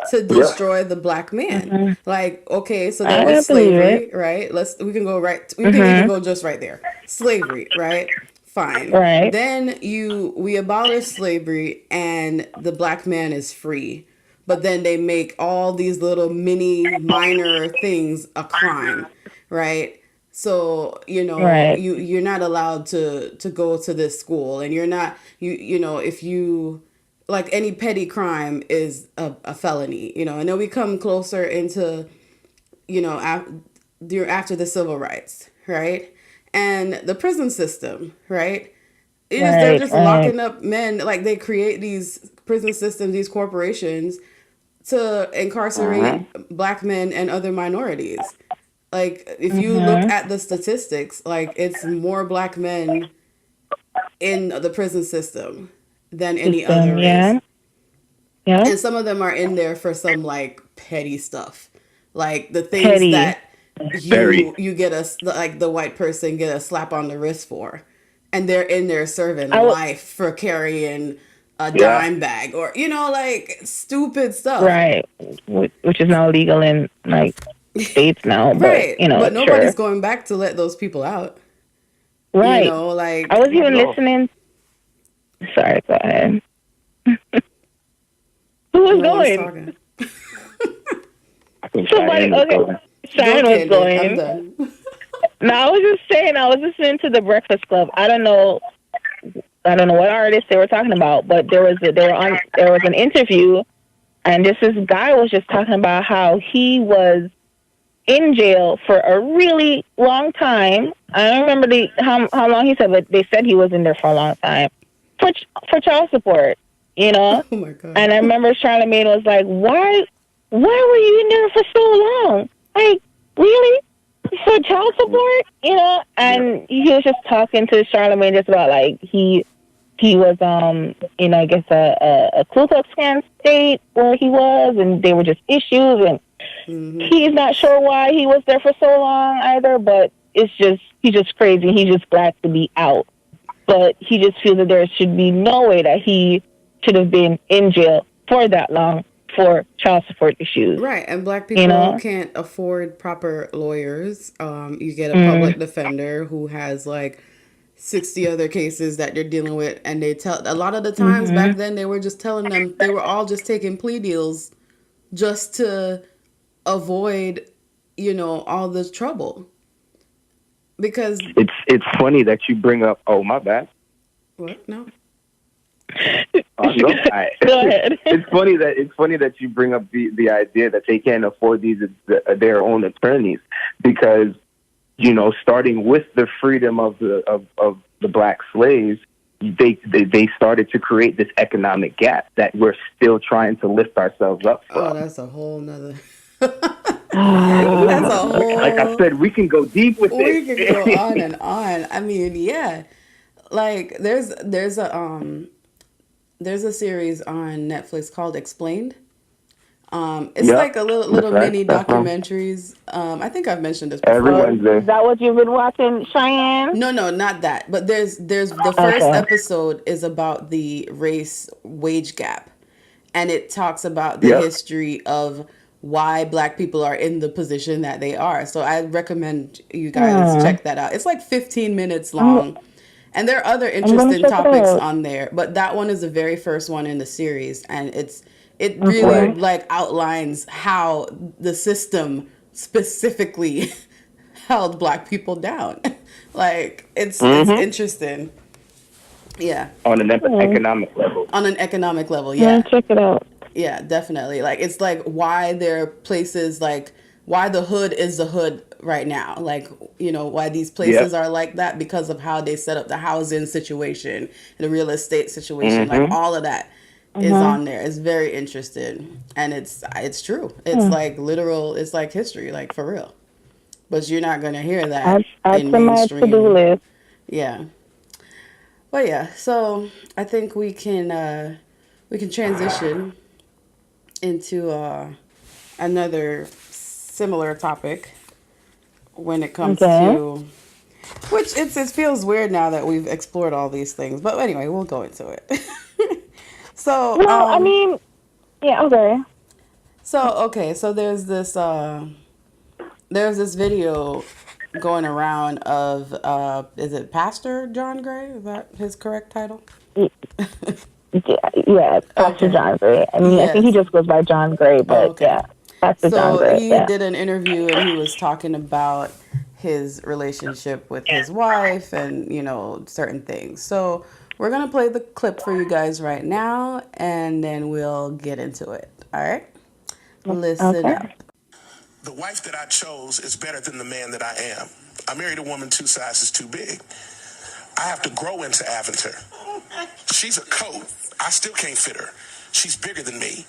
Speaker 1: to
Speaker 3: Yep.
Speaker 1: destroy the black man.
Speaker 2: Mhm.
Speaker 1: Like, okay, so there
Speaker 2: I
Speaker 1: was
Speaker 2: believe it.
Speaker 1: slavery, right? We can go right, we can even
Speaker 2: Mhm.
Speaker 1: go just right there. Slavery, right? Fine.
Speaker 2: Right.
Speaker 1: Then we abolish slavery and the black man is free. But then they make all these little mini minor things a crime, right? So
Speaker 2: Right.
Speaker 1: you're not allowed to go to this school, and you're not if you like any petty crime is a felony, and then we come closer into after the civil rights, right? And the prison system, right? They're
Speaker 2: Right.
Speaker 1: just
Speaker 2: Right.
Speaker 1: locking up men. Like, they create these prison systems, these corporations, to
Speaker 3: Mm-hmm.
Speaker 1: incarcerate black men and other minorities. Like, if you look
Speaker 2: Mhm.
Speaker 1: at the statistics, like, it's more black men in the prison system than any other
Speaker 2: System. Yeah.
Speaker 1: race.
Speaker 2: Yeah.
Speaker 1: And some of them are in there for some like petty stuff, like the things
Speaker 2: Petty.
Speaker 1: that
Speaker 3: Very.
Speaker 1: you get a like the white person get a slap on the wrist for, and they're in there serving
Speaker 2: I was
Speaker 1: life for carrying a
Speaker 3: Yeah.
Speaker 1: dime bag or like stupid stuff.
Speaker 2: right, which is now legal in like states now, but
Speaker 1: Right, but nobody's
Speaker 2: sure.
Speaker 1: going back to let those people out.
Speaker 2: Right. I
Speaker 1: Like
Speaker 2: was
Speaker 3: Not at
Speaker 2: even
Speaker 3: all.
Speaker 2: listening. Sorry, go ahead. Who was
Speaker 1: no one's
Speaker 2: going?
Speaker 1: talking.
Speaker 3: I think
Speaker 2: Somebody.
Speaker 3: Cheyenne was
Speaker 2: Okay,
Speaker 3: going.
Speaker 1: Go,
Speaker 2: Cheyenne was
Speaker 1: Candy. I'm
Speaker 2: going.
Speaker 1: done.
Speaker 2: No, I was just saying. I was listening to the Breakfast Club. I don't know. I don't know what artist they were talking about, but there was an interview, and this guy was just talking about how he was in jail for a really long time. I don't remember how long he said, but they said he was in there for a long time for child support. You know,
Speaker 1: Oh my god.
Speaker 2: and I remember Charlamagne was like, why were you in there for so long? Like, really? For child support? And he was just talking to Charlamagne just about like he was I guess a Ku Klux Klan state where he was, and they were just issues, and he's not sure why he was there for so long either, but he's just crazy. He's just glad to be out. But he just feels that there should be no way that he should have been in jail for that long for child support issues.
Speaker 1: Right, and black people can't afford proper lawyers. You get a public defender who has like 60 other cases that they're dealing with, and they tell a lot of the times back then they were just telling them they were all just taking plea deals just to avoid all this trouble because
Speaker 3: It's funny that you bring up. Oh, my bad.
Speaker 1: what no
Speaker 3: Oh, no.
Speaker 2: Go ahead.
Speaker 3: It's funny that you bring up the idea that they can't afford their own attorneys because starting with the freedom of the black slaves, they started to create this economic gap that we're still trying to lift ourselves up from.
Speaker 1: that's a whole nother that's a whole
Speaker 3: Like I said, we can go deep with
Speaker 1: we
Speaker 3: it.
Speaker 1: can go on and on. I mean, yeah, like there's a series on Netflix called Explained. It's
Speaker 3: Yep.
Speaker 1: like a little
Speaker 3: That's right.
Speaker 1: mini
Speaker 3: That's right.
Speaker 1: documentaries. I think I've mentioned this before.
Speaker 3: Every Wednesday.
Speaker 2: Is that what you've been watching, Cheyenne?
Speaker 1: No, not that. But there's the first episode is about the race wage gap, and it talks about the
Speaker 3: Yep.
Speaker 1: history of why black people are in the position that they are. So I recommend you guys check that out. It's like 15 minutes long. And there are other interesting
Speaker 2: check it
Speaker 1: topics
Speaker 2: out.
Speaker 1: on there, but that one is the very first one in the series, and it really
Speaker 2: Okay.
Speaker 1: like outlines how the system specifically held black people down. Like it's interesting. Yeah,
Speaker 3: On an economic level.
Speaker 1: on an economic level.
Speaker 2: Yeah,
Speaker 1: Yeah,
Speaker 2: check it out.
Speaker 1: yeah, definitely. Like it's like why there are places like why the hood is the hood right now. Like, why these places are like that because of how they set up the housing situation, the real estate situation, like all of that is on there. It's very interesting. And it's true. It's like literal, it's like history, like for real. But you're not gonna hear that
Speaker 2: Add
Speaker 1: in
Speaker 2: to my to-do
Speaker 1: mainstream.
Speaker 2: list.
Speaker 1: Yeah. But yeah, so I think we can transition into another similar topic when it comes to which it feels weird now that we've explored all these things, but anyway, we'll go into it. So
Speaker 2: Well, I mean, yeah, okay.
Speaker 1: so there's this video going around of is it Pastor John Gray? Is that his correct title?
Speaker 2: Yeah, Pastor John Gray. I mean, I think he
Speaker 1: Yes.
Speaker 2: just goes by John Gray, but
Speaker 1: Okay.
Speaker 2: yeah, Pastor John
Speaker 1: So
Speaker 2: Gray.
Speaker 1: he
Speaker 2: Yeah.
Speaker 1: did an interview and he was talking about his relationship with his wife and, certain things. So we're going to play the clip for you guys right now and then we'll get into it. All right? Listen up.
Speaker 4: The wife that I chose is better than the man that I am. I married a woman 2 sizes too big. I have to grow into Aventer. She's a coat. I still can't fit her. She's bigger than me.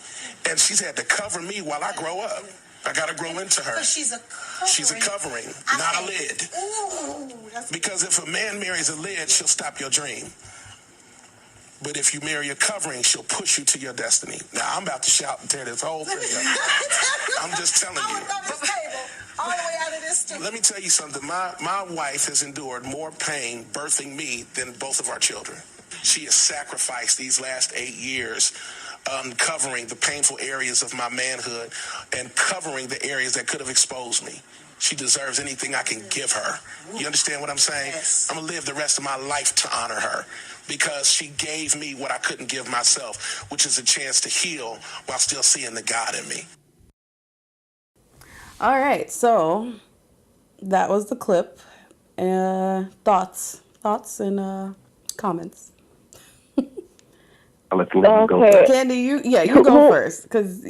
Speaker 4: And she's had to cover me while I grow up. I got to grow into her.
Speaker 5: But she's a covering.
Speaker 4: She's a covering, not a lid.
Speaker 5: Ooh, that's
Speaker 4: Because if a man marries a lid, she'll stop your dream. But if you marry a covering, she'll push you to your destiny. Now, I'm about to shout and tear this whole thing up. I'm just telling you.
Speaker 5: All the way out of this too.
Speaker 4: Let me tell you something. My wife has endured more pain birthing me than both of our children. She has sacrificed these last 8 years uncovering the painful areas of my manhood and covering the areas that could have exposed me. She deserves anything I can give her. You understand what I'm saying?
Speaker 5: Yes.
Speaker 4: I'm going to live the rest of my life to honor her because she gave me what I couldn't give myself, which is a chance to heal while still seeing the God in me.
Speaker 1: All right, so that was the clip. Thoughts and comments.
Speaker 3: I'll let you go
Speaker 2: Okay.
Speaker 3: first.
Speaker 1: Candy, you go first, cause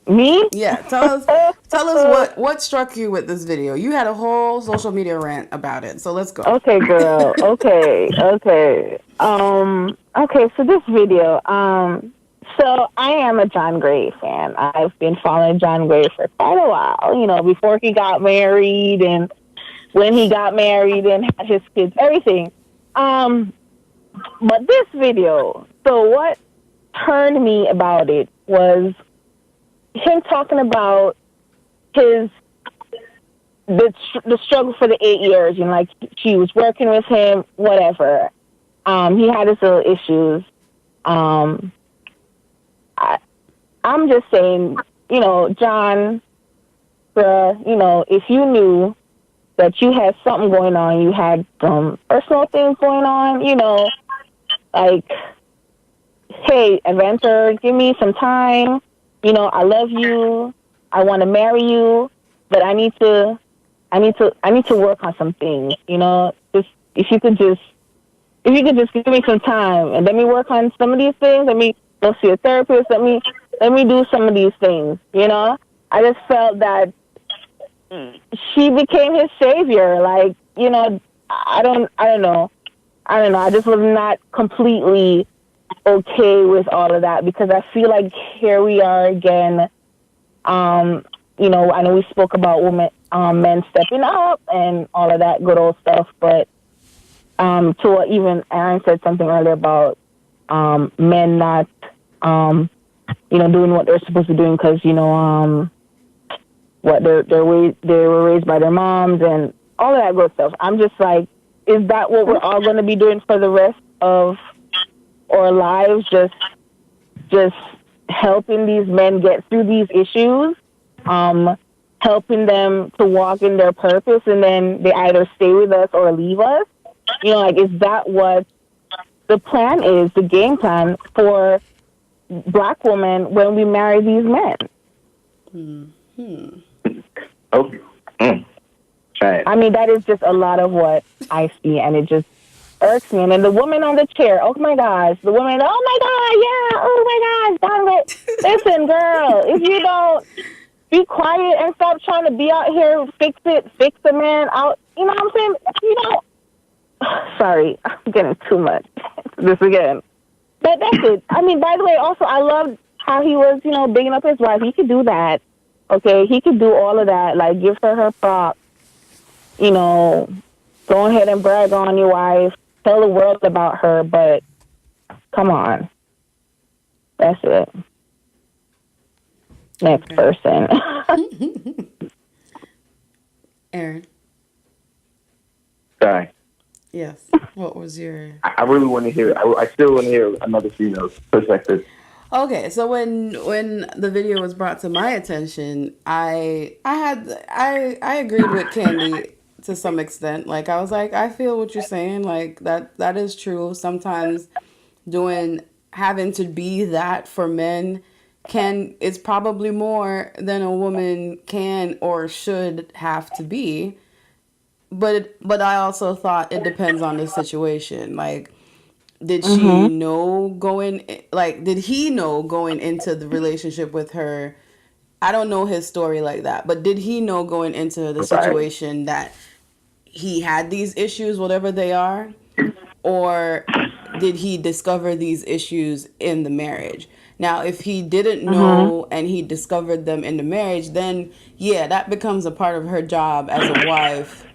Speaker 2: Me?
Speaker 1: tell us what struck you with this video. You had a whole social media rant about it, so let's go.
Speaker 2: Okay, girl. Okay. Okay, so this video, so I am a John Gray fan. I've been following John Gray for quite a while, you know, before he got married and when he got married and had his kids, everything. But this video, so what turned me about it was him talking about the struggle for the 8 years, you know, like she was working with him, whatever. He had his little issues. I'm just saying, you know, John, you know, if you knew that you had something going on, you had some personal things going on, you know, like, hey, adventure, give me some time. You know, I love you. I want to marry you, but I need to work on some things. You know, just if you could just give me some time and let me work on some of these things. Let me go see a therapist. Let me do some of these things. You know, I just felt that she became his savior. Like, you know, I don't know. I just was not completely okay with all of that because I feel like here we are again. You know, I know we spoke about men stepping up and all of that good old stuff, but to what even Aaron said something earlier about men not, you know, doing what they're supposed to be doing because, you know, what they were raised by their moms and all of that good stuff. I'm just like, is that what we're all going to be doing for the rest of our lives? Just helping these men get through these issues, helping them to walk in their purpose, and then they either stay with us or leave us. You know, like, is that what the plan is, the game plan for Black women when we marry these men?
Speaker 3: Okay. Try it.
Speaker 2: I mean, that is just a lot of what I see, and it just irks me. And then the woman on the chair, oh my gosh, the woman, oh my God, yeah, oh my gosh, done it. Listen, girl, if you don't be quiet and stop trying to be out here, fix the man out, you know what I'm saying? If you don't, sorry, I'm getting too much. This again. But that's it. I mean, by the way, also, I loved how he was, you know, bigging up his wife. He could do that. Okay, he could do all of that. Like, give her props. You know, go ahead and brag on your wife. Tell the world about her. But come on. That's it. Next person.
Speaker 1: Aaron.
Speaker 3: Sorry.
Speaker 1: Yes. What was your...
Speaker 3: I really want to hear. I still want to hear another female's perspective.
Speaker 1: Okay, so when the video was brought to my attention, I agreed with Candy to some extent. Like, I was like, I feel what you're saying. Like, that is true. Sometimes having to be that for men it's probably more than a woman can or should have to be. But I also thought it depends on the situation. Like, did she know did he know going into the relationship with her? I don't know his story like that, but did he know going into the situation that he had these issues, whatever they are? Or did he discover these issues in the marriage? Now, if he didn't know and he discovered them in the marriage, then yeah, that becomes a part of her job as a wife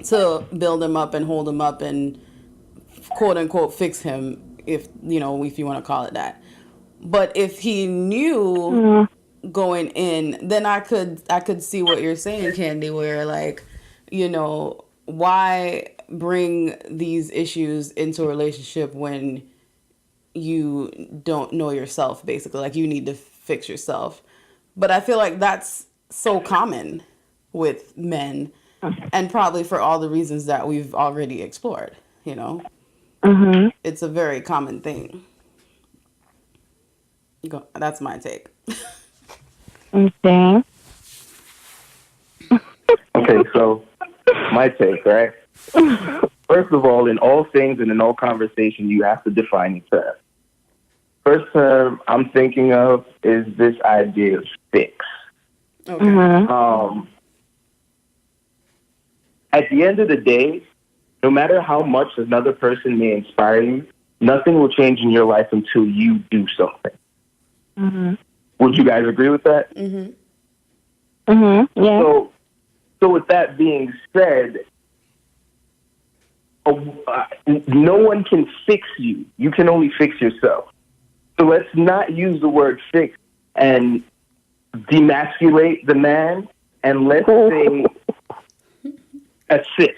Speaker 1: to build him up and hold him up and quote unquote fix him, if you want to call it that. But if he knew going in, then I could see what you're saying, Candy, where like, why bring these issues into a relationship when you don't know yourself, basically. Like, you need to fix yourself. But I feel like that's so common with men, and probably for all the reasons that we've already explored, you know?
Speaker 2: Mhm.
Speaker 1: It's a very common thing. That's my take.
Speaker 2: Okay.
Speaker 3: Okay, so my take, right? First of all, in all things and in all conversation, you have to define each other. First term I'm thinking of is this idea of fix.
Speaker 1: Okay.
Speaker 2: Mhm.
Speaker 3: At the end of the day, no matter how much another person may inspire you, nothing will change in your life until you do something.
Speaker 2: Mhm.
Speaker 3: Would you guys agree with that?
Speaker 1: Mm-hmm.
Speaker 2: Mhm. Yeah.
Speaker 3: So with that being said, uh, no one can fix you. You can only fix yourself. So let's not use the word fix and demasculate the man, and let's say assist.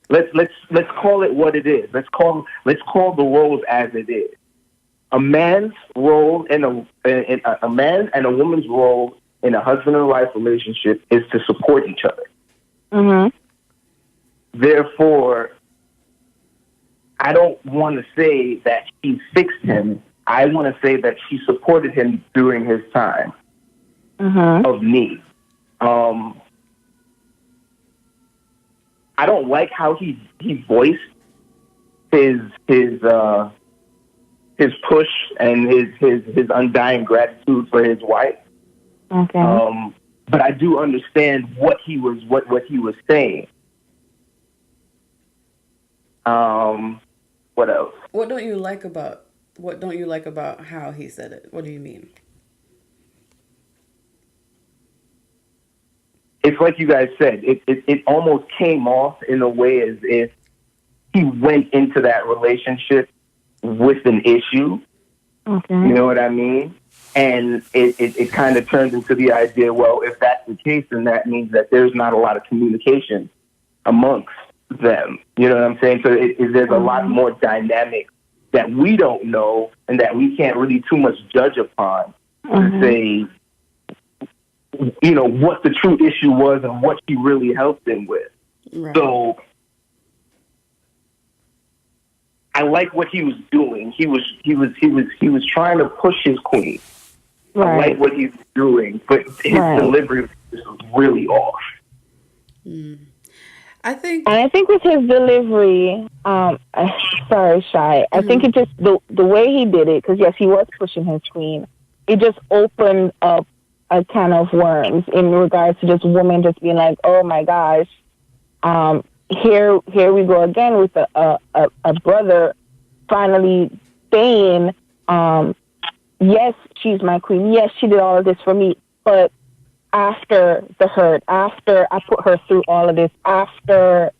Speaker 3: Let's call it what it is. Let's call the roles as it is. A man's role in a man and a woman's role in a husband and wife relationship is to support each other.
Speaker 2: Mhm.
Speaker 3: Therefore, I don't want to say that she fixed him. I want to say that she supported him during his time
Speaker 2: Mhm.
Speaker 3: of need. Um, I don't like how he voiced his his uh, his push and his undying gratitude for his wife.
Speaker 2: Okay.
Speaker 3: But I do understand what he was saying. Um, what else?
Speaker 1: What don't you like about how he said it? What do you mean?
Speaker 3: It's like you guys said. It almost came off in a way as if he went into that relationship with an issue.
Speaker 2: Okay.
Speaker 3: You know what I mean? And it kind of turns into the idea, well, if that's the case, then that means that there's not a lot of communication amongst them. You know what I'm saying? So there's a lot
Speaker 2: Mhm.
Speaker 3: more dynamic that we don't know and that we can't really too much judge upon to
Speaker 2: Mhm.
Speaker 3: say, what the true issue was and what she really helped him with.
Speaker 1: Right.
Speaker 3: So I like what he was doing. He was trying to push his queen. I like
Speaker 2: Right.
Speaker 3: what he's doing, but his
Speaker 2: Right.
Speaker 3: delivery was really off.
Speaker 1: I
Speaker 2: And
Speaker 1: think.
Speaker 2: I think with his delivery, sorry, Shy. I think it just the way he did it, because yes, he was pushing his queen. It just opened up a can of worms in regards to just women just being like, oh my gosh, here we go again with a brother finally saying, yes, she's my queen. Yes, she did all of this for me, but after the hurt, after I put her through all of this, after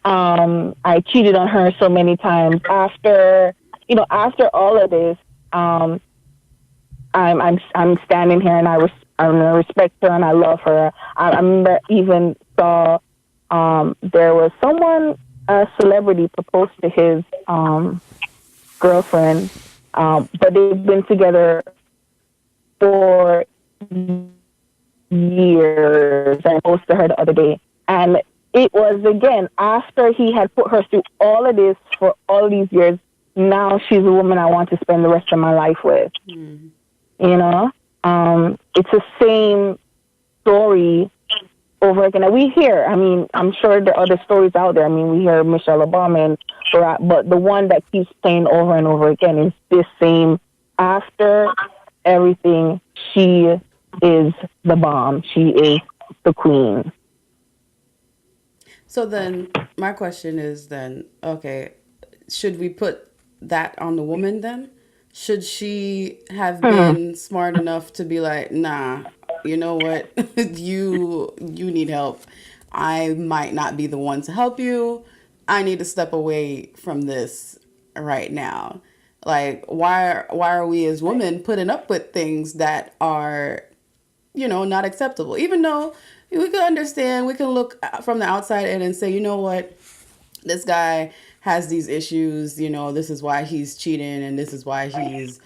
Speaker 2: I cheated on her so many times, after all of this, um, I'm standing here and I respect her and I love her. I remember even saw there was someone, a celebrity, proposed to his girlfriend, but they've been together for years. I posted to her the other day. And it was again after he had put her through all of this for all these years. Now she's a woman I want to spend the rest of my life with. You know, it's the same story over again. And we hear, I mean, I'm sure there are other stories out there. I mean, we hear Michelle Obama and Barack, but the one that keeps playing over and over again is this same after everything, she is the bomb. She is the queen.
Speaker 1: So then, my question is then, okay, should we put that on the woman then? Should she have
Speaker 2: Hmm.
Speaker 1: been smart enough to be like, nah, you know what, you need help. I might not be the one to help you. I need to step away from this right now. Like, why are we as women putting up with things that are not acceptable. Even though we can understand, we can look from the outside in and say, you know what, this guy has these issues, this is why he's cheating and this is why he's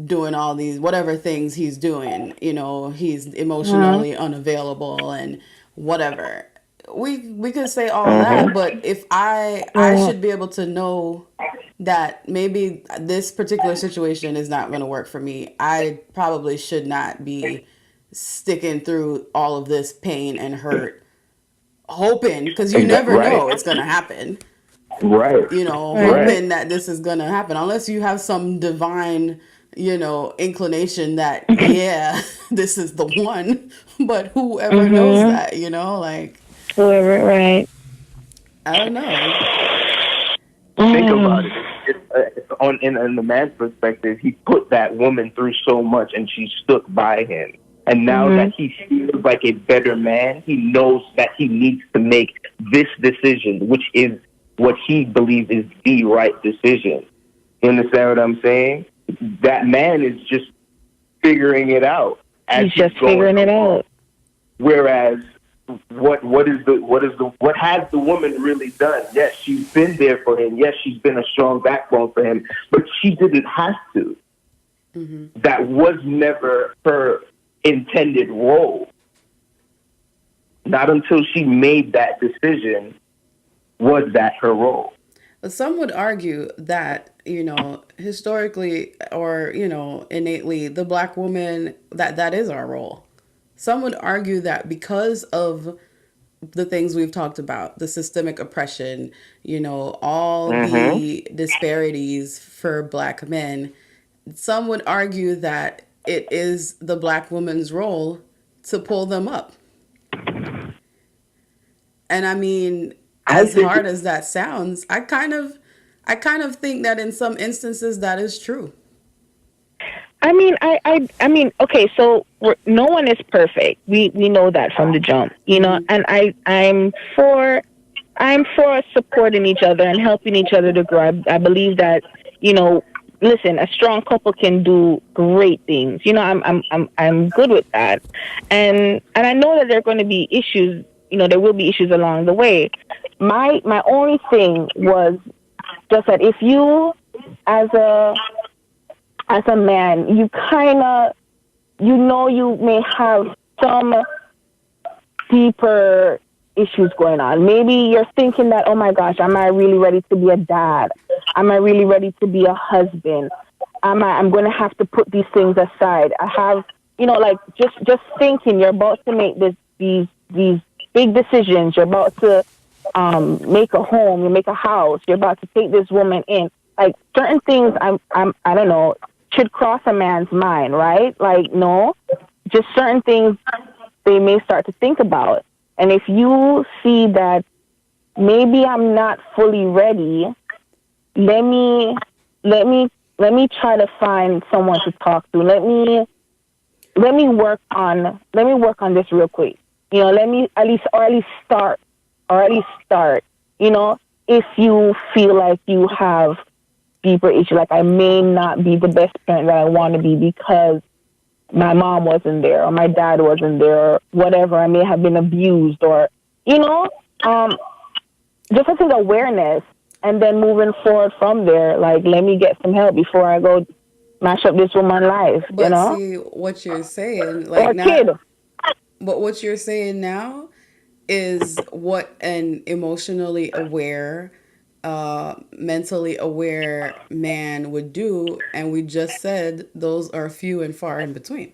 Speaker 1: doing all these whatever things he's doing, he's
Speaker 2: Mhm.
Speaker 1: emotionally unavailable and whatever. We could say all that,
Speaker 3: Mhm.
Speaker 1: but if I
Speaker 2: Mhm.
Speaker 1: should be able to know that maybe this particular situation is not going to work for me. I probably should not be sticking through all of this pain and hurt, hoping, because you
Speaker 3: Exactly.
Speaker 1: never
Speaker 3: Right.
Speaker 1: know it's going to happen,
Speaker 3: Right.
Speaker 2: Right.
Speaker 3: Right.
Speaker 1: hoping that this is going to happen, unless you have some divine, inclination that, yeah, this is the one. But whoever knows
Speaker 2: Mhm.
Speaker 1: that, like,
Speaker 2: Whoever. Right.
Speaker 1: I don't know.
Speaker 3: Think about
Speaker 2: Mm.
Speaker 3: it. It's in the man's perspective, he put that woman through so much, and she stuck by him. And now that
Speaker 2: Mhm.
Speaker 3: he feels like a better man, he knows that he needs to make this decision, which is what he believes is the right decision. You understand what I'm saying? That man is just figuring it out as
Speaker 2: He's
Speaker 3: he's
Speaker 2: just
Speaker 3: going
Speaker 2: figuring it
Speaker 3: along.
Speaker 2: out.
Speaker 3: Whereas what has the woman really done? Yes, she's been there for him. Yes, she's been a strong backbone for him, but she didn't have to. That was never her intended role. Not until she made that decision was that her role.
Speaker 1: But some would argue that, historically or, innately, the black woman, that is our role. Some would argue that because of the things we've talked about, the systemic oppression, all
Speaker 3: Mm-hmm.
Speaker 1: the disparities for black men, some would argue that it is the black woman's role to pull them up. And I mean,
Speaker 3: I
Speaker 1: as
Speaker 3: think
Speaker 1: hard as that sounds, I kind of think that in some instances that is true.
Speaker 2: I mean, okay, so no one is perfect. We know that from the jump, and I'm for supporting each other and helping each other to grow. I believe that, you know, listen, a strong couple can do great things. I'm good with that, and I know that there are going to be issues. There will be issues along the way. My only thing was just that if you, as a man, you kind of, you may have some deeper issues going on. Maybe you're thinking that, oh my gosh, am I really ready to be a dad? Am I really ready to be a husband? I'm going to have to put these things aside. I have, like, just thinking you're about to make these big decisions. You're about to make a home, you make a house. You're about to take this woman in. Like, certain things, I don't know, should cross a man's mind, right? Like, no, just certain things they may start to think about. And if you see that maybe I'm not fully ready, let me let me let me try to find someone to talk to. Let me work on this real quick. Let me at least start, or at least start. You know, if you feel like you have deeper issues, like I may not be the best parent that I want to be because my mom wasn't there or my dad wasn't there or whatever. I may have been abused, or you know, um, just I think awareness, and then moving forward from there. Like, let me get some help before I go mash up this woman's life.
Speaker 1: But see what you're saying, like,
Speaker 2: Or
Speaker 1: not,
Speaker 2: kid.
Speaker 1: but what you're saying now is what an emotionally aware, mentally aware man would do, and we just said those are few and far in between.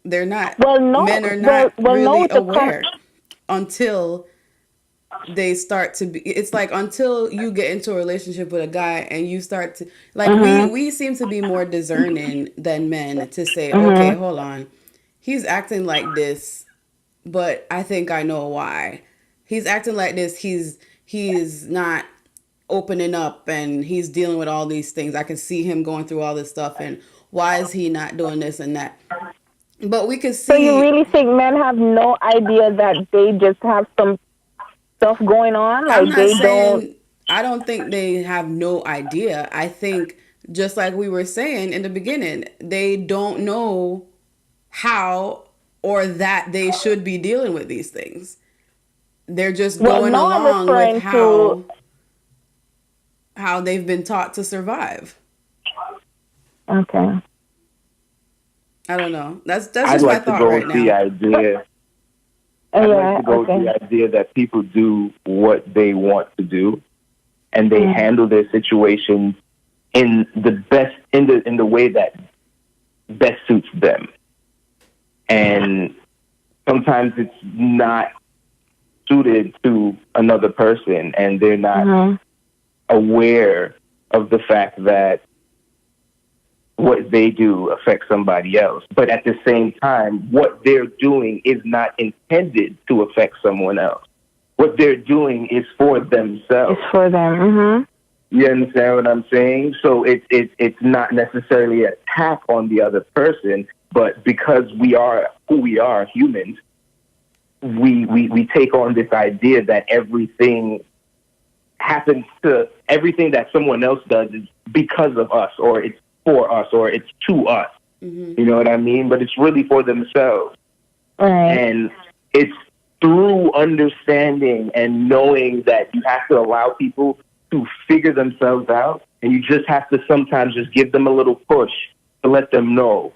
Speaker 1: They're not.
Speaker 2: Well, no.
Speaker 1: Men are
Speaker 2: Well,
Speaker 1: not
Speaker 2: well, no.
Speaker 1: really
Speaker 2: With the
Speaker 1: aware until they start to be. It's like until you get into a relationship with a guy and you start to, like, we
Speaker 2: Mhm.
Speaker 1: we seem to be more discerning than men to say, okay,
Speaker 2: Mhm.
Speaker 1: hold on, he's acting like this, but I think I know why. He's acting like this. He's not opening up and he's dealing with all these things. I can see him going through all this stuff, and why is he not doing this and that? But we could
Speaker 2: So you
Speaker 1: see.
Speaker 2: really think men have no idea that they just have some stuff going on?
Speaker 1: I'm
Speaker 2: Like,
Speaker 1: not
Speaker 2: they don't.
Speaker 1: saying, I don't think they have no idea. I think, just like we were saying in the beginning, they don't know how or that they should be dealing with these things. They're just
Speaker 2: Well,
Speaker 1: going
Speaker 2: no, I'm
Speaker 1: along with
Speaker 2: referring to.
Speaker 1: how they've been taught to survive.
Speaker 2: Okay.
Speaker 1: I don't know. That's
Speaker 3: I'd
Speaker 1: just my
Speaker 3: like to
Speaker 1: thought
Speaker 3: go
Speaker 1: right
Speaker 3: with the
Speaker 1: now.
Speaker 3: idea. I'd like
Speaker 2: Yeah.
Speaker 3: to go with
Speaker 2: Okay.
Speaker 3: the idea that people do what they want to do, and they handle their situations in the best in the way that best suits them. And sometimes it's not suited to another person, and they're not aware of the fact that what they do affects somebody else. But at the same time, what they're doing is not intended to affect someone else. What they're doing is for themselves.
Speaker 2: It's for them. Mm-hmm.
Speaker 3: You understand what I'm saying? So it's not necessarily an attack on the other person, but because we are who we are, humans, we take on this idea that everything that someone else does is because of us, or it's for us, or it's to us.
Speaker 1: Mm-hmm.
Speaker 3: You know what I mean? But it's really for themselves.
Speaker 2: Right.
Speaker 3: And it's through understanding and knowing that you have to allow people to figure themselves out, and you just have to sometimes just give them a little push to let them know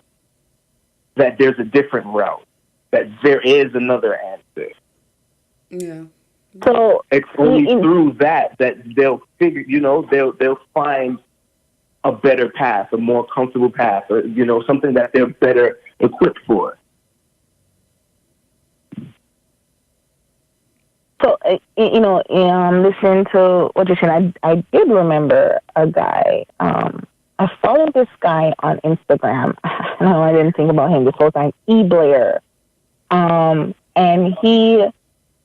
Speaker 3: that there's a different route, that there is another answer.
Speaker 1: Yeah.
Speaker 2: So
Speaker 3: It's only through that they'll figure, they'll find a better path, a more comfortable path, or, something that they're better equipped for.
Speaker 2: So, listening to what you're saying, I did remember a guy. I followed this guy on Instagram. No, I didn't think about him this whole time. Blair. And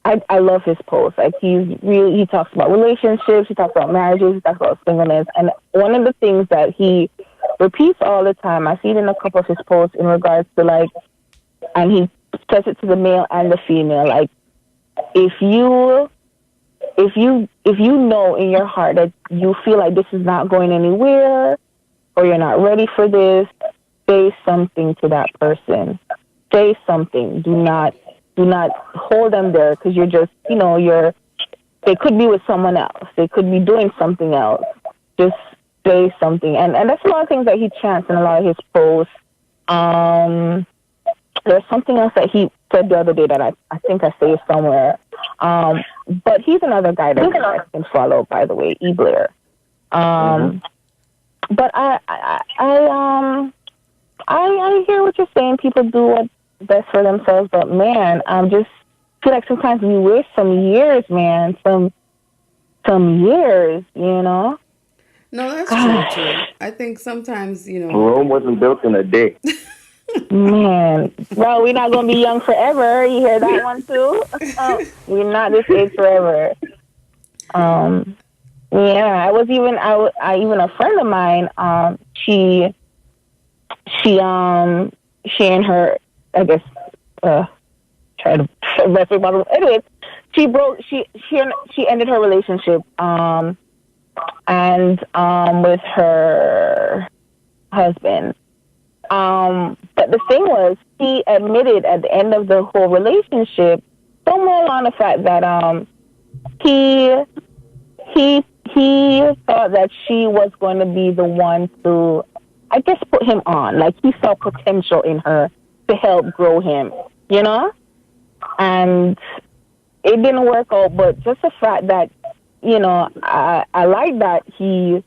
Speaker 2: I love his posts. Like, he talks about relationships, he talks about marriages, he talks about singleness. And one of the things that he repeats all the time, I see it in a couple of his posts in regards to and he says it to the male and the female, like, if you know in your heart that you feel like this is not going anywhere, or you're not ready for this, say something to that person. Say something. Do not hold them there, because you're just, they could be with someone else. They could be doing something else. Just say something. And that's a lot of things that he chants in a lot of his posts. There's something else that he said the other day that I think I saved somewhere. But he's another guy that I can follow, by the way, Blair. But I hear what you're saying. People do what's best for themselves, but man, just feel like sometimes we waste some years, man. Some years,
Speaker 1: No, that's true too. I think sometimes,
Speaker 3: Rome wasn't built in a day.
Speaker 2: Man, well, we're not gonna be young forever. You hear that one too? We're not this age forever. Yeah, I even a friend of mine. She and her, I guess, try to mess with my. Anyways, she ended her relationship, and with her husband. But the thing was, he admitted at the end of the whole relationship, somewhere along the fact that he thought that she was going to be the one to, I guess, put him on. Like, he saw potential in her to help grow him, and it didn't work out. But just the fact that, I like that he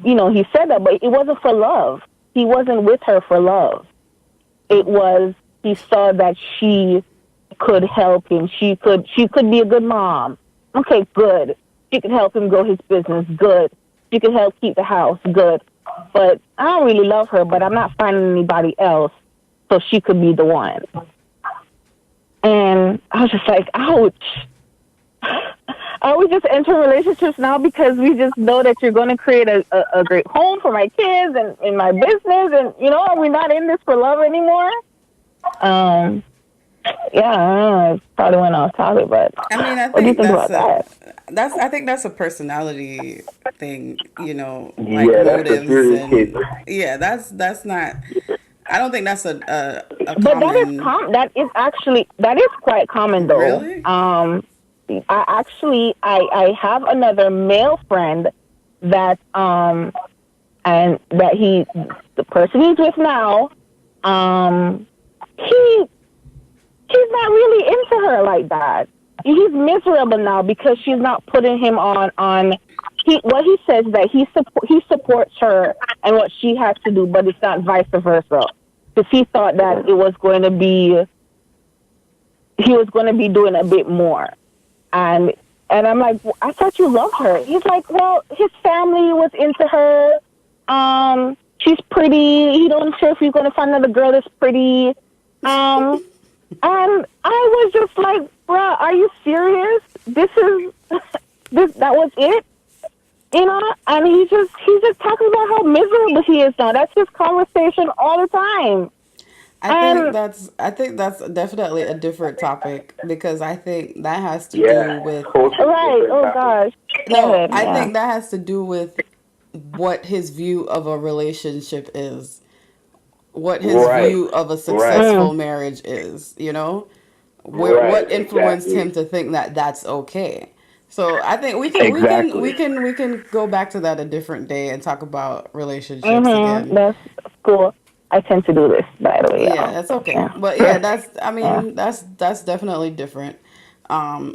Speaker 2: said that, but it wasn't for love. He wasn't with her for love. It was, he saw that she could help him. She could be a good mom. Okay, good. She could help him grow his business. Good. She could help keep the house. Good. But I don't really love her, but I'm not finding anybody else, so she could be the one. And I was just like, ouch. Are we just entering relationships now because we just know that you're going to create a great home for my kids and in my business? And, are we not in this for love anymore? Yeah, I don't know. I probably went off topic, but
Speaker 1: I
Speaker 2: what do you
Speaker 1: think
Speaker 2: think about that?
Speaker 1: I think that's a personality thing, like
Speaker 3: Yeah, that's a
Speaker 1: motives
Speaker 3: serious case.
Speaker 1: and yeah, that's not. I don't think that's a
Speaker 2: But that is
Speaker 1: common.
Speaker 2: that is quite common though.
Speaker 1: Really?
Speaker 2: I have another male friend that and that the person he's with now, um he he's not really into her like that. He's miserable now because she's not putting him on what he says that he supports her and what she has to do, but it's not vice versa. Because he thought that he was going to be doing a bit more, and I'm like, well, I thought you loved her. He's like, well, his family was into her. She's pretty. He don't sure if he's going to find another girl that's pretty. Um, and I was just like, bruh, are you serious? This is that was it, And he's just talking about how miserable he is now. That's his conversation all the time. And
Speaker 1: I think that's definitely a different topic because I think that has to do
Speaker 3: Yeah,
Speaker 1: with
Speaker 3: totally
Speaker 2: right,
Speaker 3: different
Speaker 2: oh
Speaker 3: topic.
Speaker 2: gosh, go
Speaker 1: no,
Speaker 2: ahead,
Speaker 1: I
Speaker 2: yeah.
Speaker 1: think that has to do with what his view of a relationship is, what his
Speaker 3: Right,
Speaker 1: view of a
Speaker 3: right,
Speaker 1: successful marriage is, where
Speaker 3: right,
Speaker 1: what influenced him
Speaker 3: exactly,
Speaker 1: to think that that's okay. So I think
Speaker 3: exactly.
Speaker 1: we can go back to that a different day and talk about relationships again.
Speaker 2: That's cool. I tend to do this, by the way,
Speaker 1: Yeah,
Speaker 2: y'all.
Speaker 1: that's okay.
Speaker 2: Yeah.
Speaker 1: But yeah,
Speaker 2: Sure.
Speaker 1: that's I
Speaker 2: Yeah.
Speaker 1: mean that's definitely different.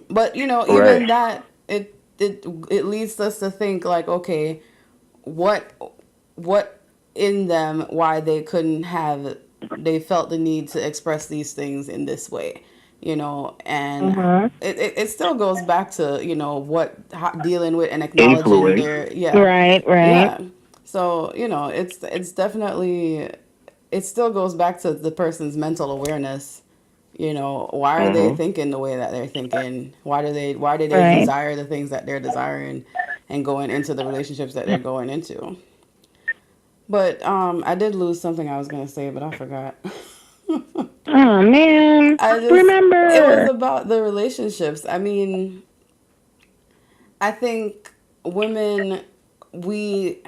Speaker 1: But
Speaker 3: Right.
Speaker 1: even that it leads us to think like, okay, what what in them why they felt the need to express these things in this way, and
Speaker 2: Mhm.
Speaker 1: it still goes back to dealing with and acknowledging
Speaker 3: Influence.
Speaker 1: their yeah
Speaker 2: Right. Right.
Speaker 1: yeah. So it's definitely it still goes back to the person's mental awareness. Why are they
Speaker 3: Hmm.
Speaker 1: thinking the way that they're thinking? Why do they
Speaker 2: Right.
Speaker 1: desire the things that they're desiring and going into the relationships that they're going into? But I did lose something I was gonna say, but I forgot.
Speaker 2: Oh man.
Speaker 1: I just it was
Speaker 2: Remember.
Speaker 1: about the relationships. I mean, I think women we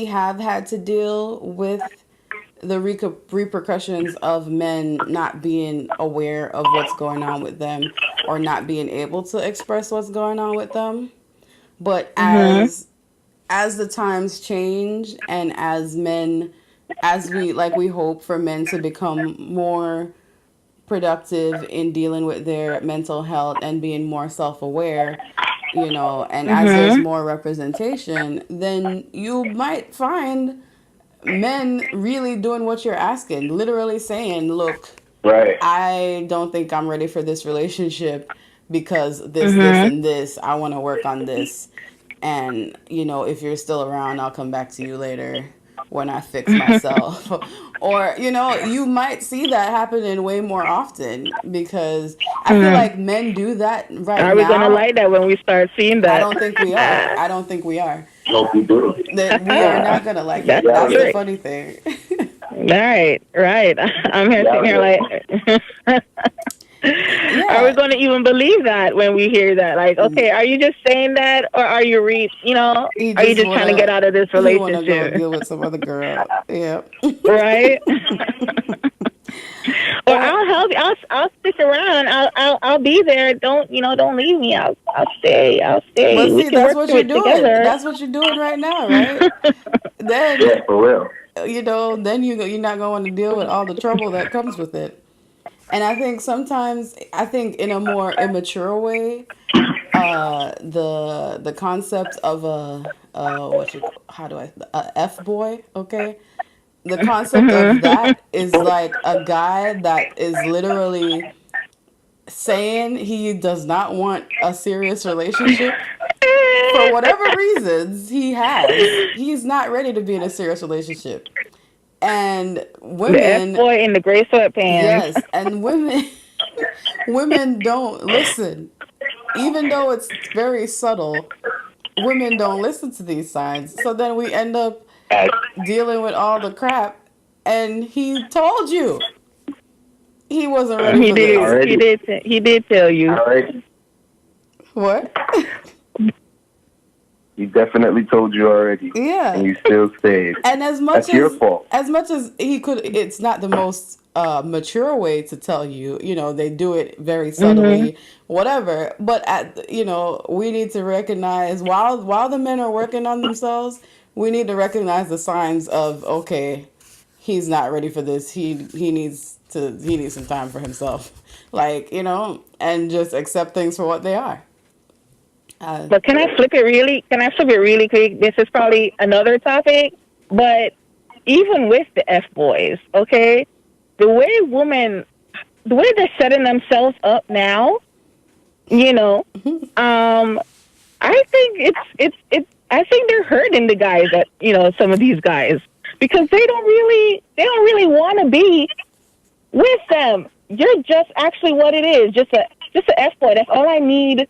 Speaker 1: have had to deal with the repercussions of men not being aware of what's going on with them or not being able to express what's going on with them. But
Speaker 2: Mhm.
Speaker 1: as the times change and as we hope for men to become more productive in dealing with their mental health and being more self-aware, and as there's
Speaker 2: Mhm.
Speaker 1: more representation, then you might find men really doing what you're asking, literally saying, look,
Speaker 3: Right.
Speaker 1: I don't think I'm ready for this relationship because this,
Speaker 2: Mhm.
Speaker 1: and this. I want to work on this. And, if you're still around, I'll come back to you later when I fix myself. Or, you might see that happening way more often because I feel
Speaker 2: Mhm.
Speaker 1: like men do that right
Speaker 2: Are we gonna
Speaker 1: now.
Speaker 2: like that when we start seeing
Speaker 1: I
Speaker 2: that?
Speaker 1: don't think we are. I don't think we are.
Speaker 3: Hope you do.
Speaker 1: That we are not going to like
Speaker 2: That's
Speaker 1: it.
Speaker 3: Yeah,
Speaker 1: That's the
Speaker 2: trick.
Speaker 1: funny thing.
Speaker 2: Right. Right. I'm here
Speaker 3: yeah,
Speaker 2: sitting here
Speaker 3: yeah.
Speaker 2: like. Are we
Speaker 1: Yeah.
Speaker 2: going to even believe that when we hear that? Like, okay, are you just saying that, or are you
Speaker 1: He
Speaker 2: are you
Speaker 1: just
Speaker 2: just trying to get
Speaker 1: wanna
Speaker 2: out of this
Speaker 1: he wanna go
Speaker 2: relationship?
Speaker 1: deal with some other girl. Yeah.
Speaker 2: Right? Or
Speaker 1: or
Speaker 2: I'll help you. I'll stick around. I'll be there. Don't leave me. I'll stay. I'll
Speaker 1: but
Speaker 2: stay. We
Speaker 1: see,
Speaker 2: can
Speaker 1: that's
Speaker 2: work
Speaker 1: what
Speaker 2: through
Speaker 1: you're
Speaker 2: it
Speaker 1: doing.
Speaker 2: together.
Speaker 1: That's what you're doing right now, right? Then
Speaker 3: Yeah, for real.
Speaker 1: then you're not going to deal with all the trouble that comes with it. And I think sometimes in a more immature way, the concept of what you how do I a F boy, okay? The concept of
Speaker 2: Mhm.
Speaker 1: that is like a guy that is literally saying he does not want a serious relationship for whatever reasons he's not ready to be in a serious relationship. And
Speaker 2: The F
Speaker 1: women,
Speaker 2: boy in the gray sweatpants.
Speaker 1: yes, and women don't listen. Even though it's very subtle, women don't listen to these signs. So then we end up dealing with all the crap, and he told you he wasn't ready
Speaker 2: He
Speaker 1: for
Speaker 2: did.
Speaker 1: this.
Speaker 2: He
Speaker 3: Already,
Speaker 2: did. He did tell you.
Speaker 3: already.
Speaker 1: What?
Speaker 3: He definitely told you already, and
Speaker 1: Yeah.
Speaker 3: you still stayed.
Speaker 1: And
Speaker 3: That's your fault.
Speaker 1: as much as he could, it's not the most mature way to tell you. You know, they do it very
Speaker 2: Mhm.
Speaker 1: subtly, whatever. But we need to recognize while the men are working on themselves, we need to recognize the signs of, okay, he's not ready for this. He needs some time for himself, like, and just accept things for what they are. Uh,
Speaker 2: But can I flip it really? Can I flip it really quick? This is probably another topic, but even with the F boys, okay, the way women, the way they're setting themselves up now, you know, um, I think it's. I think they're hurting the guys that some of these guys because they don't really want to be with them. You're just actually what it is, just a F boy. That's all I need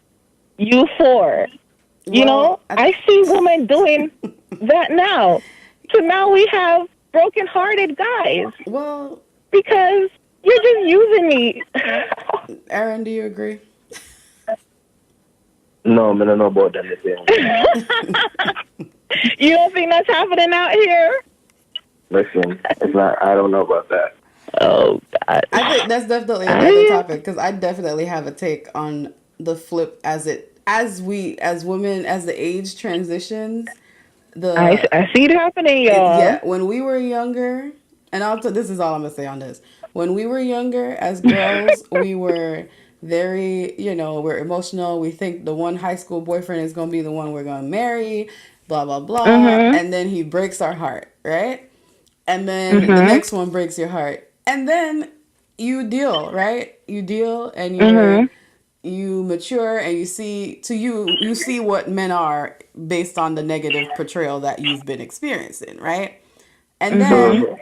Speaker 2: you for.
Speaker 1: well,
Speaker 2: I see women doing that now. So now we have broken-hearted guys
Speaker 1: well,
Speaker 2: because you're just using me.
Speaker 1: Aaron, do you agree?
Speaker 3: No, man, I don't know about that.
Speaker 2: You don't think that's happening out here?
Speaker 3: Listen, it's not. I don't know about that.
Speaker 2: Oh God.
Speaker 1: I think that's definitely another
Speaker 2: I
Speaker 1: topic because I definitely have a take on the flip as women as the age transitions.
Speaker 2: I,
Speaker 1: The
Speaker 2: I see it happening, y'all.
Speaker 1: Yeah, when we were younger, and this is all I'm gonna say on this. When we were younger as girls, we were very, we're emotional. We think the one high school boyfriend is gonna be the one we're gonna marry, blah blah blah,
Speaker 2: Mhm.
Speaker 1: and then he breaks our heart, right? And then the
Speaker 2: Mhm.
Speaker 1: next one breaks your heart, and then you deal, right? You deal, and
Speaker 2: Mhm.
Speaker 1: you mature, and you see what men are based on the negative portrayal that you've been experiencing, right? And then
Speaker 2: Mhm.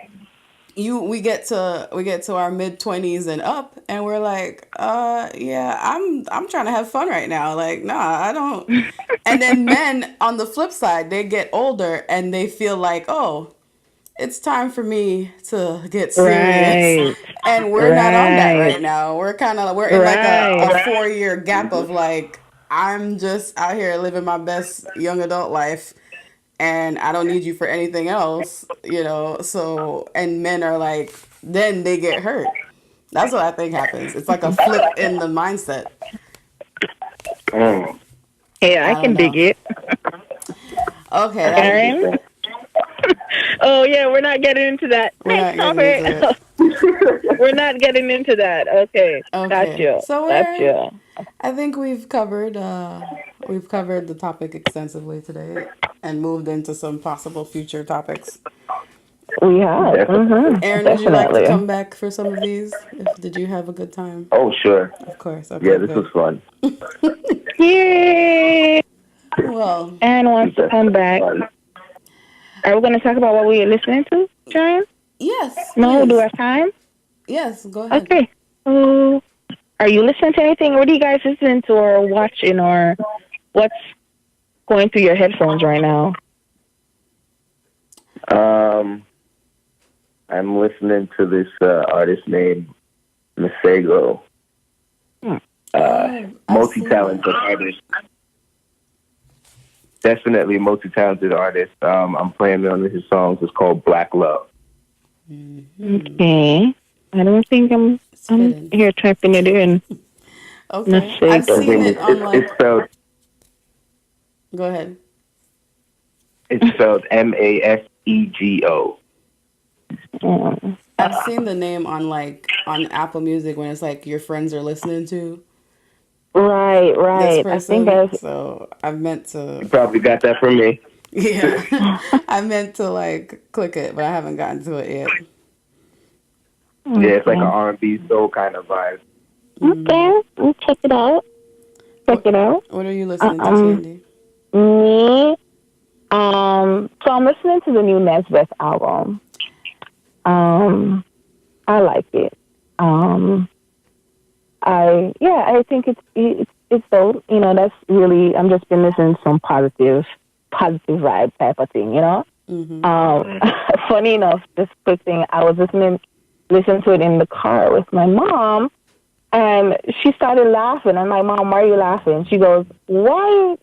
Speaker 3: Mhm.
Speaker 1: we get to our mid 20s and up, and we're like, yeah, I'm trying to have fun right now, like, nah, I don't. And then men on the flip side, they get older and they feel like, oh, it's time for me to get serious.
Speaker 2: Right.
Speaker 1: And we're not on that
Speaker 2: Right.
Speaker 1: right now. We're in like a
Speaker 2: Right.
Speaker 1: 4 year gap of like, I'm just out here living my best young adult life, and I don't need you for anything else, so, and men are like, then they get hurt. That's what I think happens. It's like a flip in the mindset.
Speaker 3: Mm.
Speaker 2: Hey, I
Speaker 1: I don't
Speaker 2: can dig
Speaker 1: know.
Speaker 2: it.
Speaker 1: Okay, that
Speaker 2: Aaron? Oh yeah, we're not getting into that.
Speaker 1: we're
Speaker 2: Next
Speaker 1: not getting
Speaker 2: topic.
Speaker 1: into it.
Speaker 2: We're not getting into that. Okay.
Speaker 1: Okay.
Speaker 2: Gotcha.
Speaker 1: So
Speaker 2: Gotcha.
Speaker 1: I think we've covered the topic extensively today and moved into some possible future topics.
Speaker 2: We have.
Speaker 3: Definitely.
Speaker 1: Aaron, would you like to
Speaker 2: Definitely.
Speaker 1: come back for some of these? Did you have a good time?
Speaker 3: Oh, sure.
Speaker 1: Of course.
Speaker 3: Yeah,
Speaker 1: Okay,
Speaker 3: this was
Speaker 1: good.
Speaker 3: fun.
Speaker 2: Yay!
Speaker 1: Well,
Speaker 2: Aaron
Speaker 3: This
Speaker 2: wants to come
Speaker 3: definitely
Speaker 2: back.
Speaker 3: was fun.
Speaker 2: Are we going to talk about what we are listening to, Giant?
Speaker 1: yes,
Speaker 2: No? Do we
Speaker 1: please.
Speaker 2: have time?
Speaker 1: Yes, go ahead.
Speaker 2: Okay. So, are you listening to anything? What are you guys listening to or watching or what's going through your headphones right now?
Speaker 3: Um, I'm listening to this artist named Masego.
Speaker 1: Oh, I've seen that.
Speaker 3: Multi-talented artist. Definitely a multi-talented artist. I'm playing one of his songs. It's called Black Love.
Speaker 2: Okay. I don't think
Speaker 1: It's
Speaker 2: I'm
Speaker 1: fitting.
Speaker 2: here typing it in.
Speaker 1: Okay. I've
Speaker 2: Masego.
Speaker 3: I
Speaker 1: seen
Speaker 3: think
Speaker 1: it on
Speaker 3: it's
Speaker 1: like.
Speaker 3: spelled
Speaker 1: Go ahead.
Speaker 3: Masego.
Speaker 2: Mm.
Speaker 1: I've seen the name on Apple Music when it's like your friends are listening to
Speaker 2: Right,
Speaker 1: this
Speaker 2: right. I think
Speaker 1: person.
Speaker 2: I've.
Speaker 1: So I've meant
Speaker 3: You
Speaker 1: to,
Speaker 3: probably got that from me.
Speaker 1: yeah, I meant to like click it, but I haven't gotten to it yet.
Speaker 3: Yeah, it's like an
Speaker 2: Okay.
Speaker 3: R&B soul kind of vibe.
Speaker 2: Okay. We'll check it out. Check
Speaker 1: What
Speaker 2: it out.
Speaker 1: What are you listening to,
Speaker 2: Um,
Speaker 1: Tandy?
Speaker 2: me. So I'm listening to the new Nesbeth album. I like it. I think it's dope. That's really. I'm just been listening to some positive vibe type of thing.
Speaker 1: Mm-hmm.
Speaker 2: Funny enough, this quick thing. I was listening to it in the car with my mom, And she started laughing. I'm like, Mom, why are you laughing? She goes, why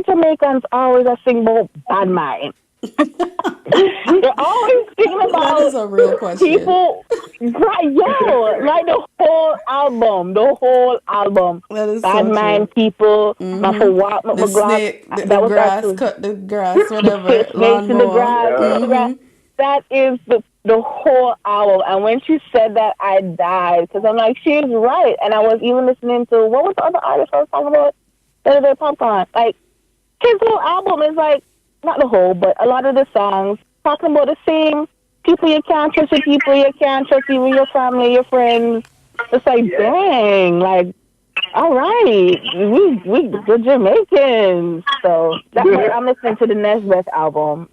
Speaker 2: Jamaicans always a sing about bad mind? They're always thinking
Speaker 1: That
Speaker 2: about
Speaker 1: is a real question.
Speaker 2: people. Right, yo, like the whole album.
Speaker 1: That is
Speaker 2: Bad
Speaker 1: so
Speaker 2: mind
Speaker 1: true.
Speaker 2: people. Not for
Speaker 1: Hmm.
Speaker 2: what,
Speaker 1: The
Speaker 2: my glass.
Speaker 1: snake, the
Speaker 2: That was
Speaker 1: grass,
Speaker 2: actually
Speaker 1: cut the grass, whatever,
Speaker 2: snakes in the
Speaker 1: lawnmower.
Speaker 2: grass, snakes in the grass.
Speaker 1: Hmm.
Speaker 2: That is the whole album. And when she said that, I died because I'm like, she's right. And I was even listening to what was the other artist I was talking about? The other day, Popcorn. Like his whole album is like not the whole, but a lot of the songs talking about the same people you can't trust, the people you can't trust, even your family, your friends. It's like, dang, like all right, we the Jamaicans. So that's what I'm listening to the Nesbeth album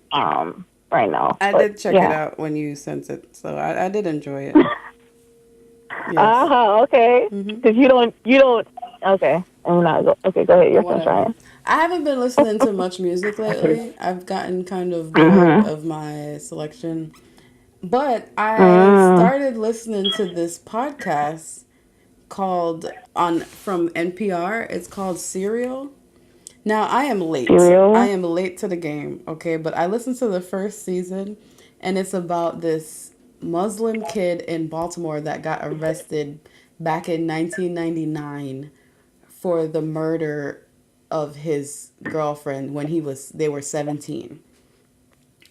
Speaker 2: right now.
Speaker 1: I
Speaker 2: But
Speaker 1: did check it
Speaker 2: yeah.
Speaker 1: out when you sent it, so I did enjoy it.
Speaker 2: Uh
Speaker 1: Yes.
Speaker 2: huh. Okay.
Speaker 1: Hmm.
Speaker 2: Because you don't. Okay. I'm not. Okay. Go ahead. Your turn,
Speaker 1: Whatever.
Speaker 2: Ryan.
Speaker 1: I haven't been listening to much music lately. I've gotten kind of bored
Speaker 2: Mhm.
Speaker 1: of my selection. But I
Speaker 2: Mm.
Speaker 1: started listening to this podcast called on from NPR. It's called Serial. Now I am late. I
Speaker 2: Cereal.
Speaker 1: am late to the game, okay? But I listened to the first season and it's about this Muslim kid in Baltimore that got arrested back in 1999 for the murder of his girlfriend when they were 17.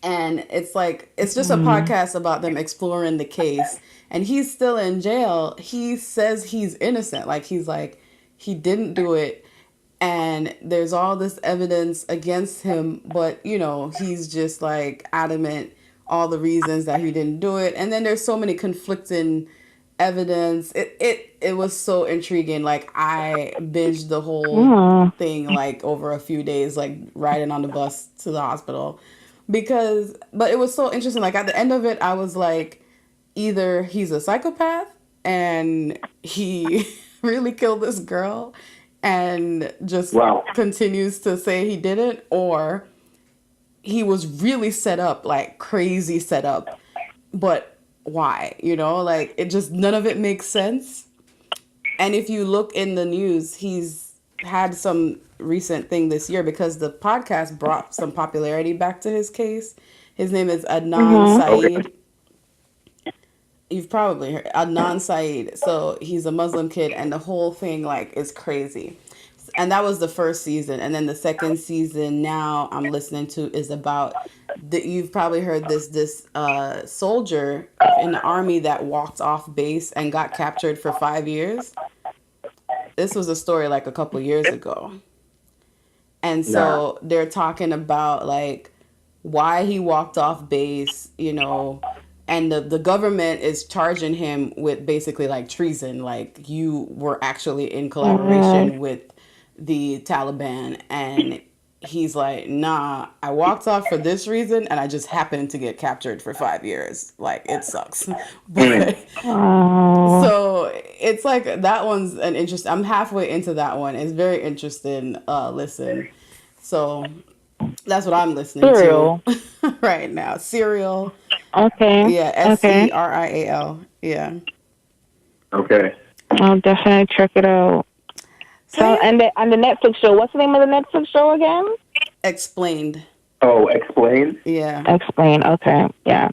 Speaker 1: And it's like it's just a
Speaker 2: Mm.
Speaker 1: podcast about them exploring the case, and he's still in jail. He says he's innocent, like he's like he didn't do it, and there's all this evidence against him, but he's just like adamant all the reasons that he didn't do it. And then there's so many conflicting evidence. It was so intriguing. Like I binged the whole
Speaker 2: Mm.
Speaker 1: thing like over a few days, like riding on the bus to the hospital, but it was so interesting. Like at the end of it, I was like, either he's a psychopath and he really killed this girl and just
Speaker 3: Wow.
Speaker 1: continues to say he didn't, or he was really set up, like crazy set up. But why? Like it just none of it makes sense. And if you look in the news, he's had some recent thing this year because the podcast brought some popularity back to his case. His name is Adnan
Speaker 2: Mhm.
Speaker 3: Okay.
Speaker 1: Saeed. You've probably heard Adnan Saeed. So he's a Muslim kid, and the whole thing like is crazy. And that was the first season, and then the second season now I'm listening to is about you've probably heard this soldier in the army that walked off base and got captured for 5 years. This was a story like a couple years ago. And
Speaker 3: Nah.
Speaker 1: so they're talking about like why he walked off base, and the government is charging him with basically like treason, like you were actually in
Speaker 2: Mm.
Speaker 1: collaboration with the Taliban. And he's like, nah, I walked off for this reason and I just happened to get captured for 5 years. Like it sucks.
Speaker 3: Mm.
Speaker 1: But
Speaker 2: Oh.
Speaker 1: so it's like that one's an interest. I'm halfway into that one. It's very interesting. Listen. So that's what I'm listening to
Speaker 2: Cereal.
Speaker 1: right now. Serial.
Speaker 2: Okay.
Speaker 1: Yeah,
Speaker 2: Okay.
Speaker 1: Serial. Yeah.
Speaker 3: Okay.
Speaker 2: I'll definitely check it out.
Speaker 1: So
Speaker 2: So
Speaker 1: yeah,
Speaker 2: and the Netflix show. What's the name of the Netflix show again?
Speaker 1: explained.
Speaker 3: Oh, explain.
Speaker 1: Yeah.
Speaker 2: Explain. Okay. Yeah.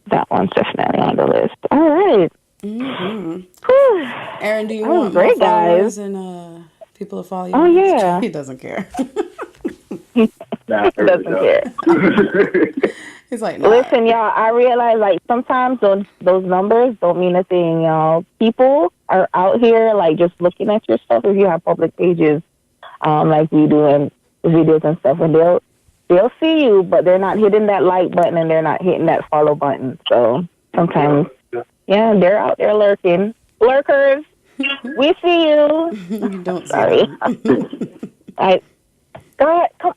Speaker 2: That one's definitely on the list. All right.
Speaker 1: Hmm.
Speaker 2: Whew.
Speaker 1: Aaron, do you
Speaker 2: That was
Speaker 1: want more
Speaker 2: great, guys.
Speaker 1: followers and people to follow you
Speaker 2: Oh
Speaker 1: on Insta?
Speaker 2: yeah.
Speaker 1: He doesn't care.
Speaker 3: Nah, I really
Speaker 2: Doesn't care.
Speaker 3: don't.
Speaker 1: He's like, nah.
Speaker 2: Listen, y'all, I realize like sometimes those numbers don't mean a thing, y'all. People are out here like just looking at your stuff if you have public pages, like we do in videos and stuff, and they'll see you, but they're not hitting that like button and they're not hitting that follow button. So sometimes, yeah, they're out there lurking. Lurkers, we see you.
Speaker 1: You don't see
Speaker 2: Sorry.
Speaker 1: them.
Speaker 2: I God, come.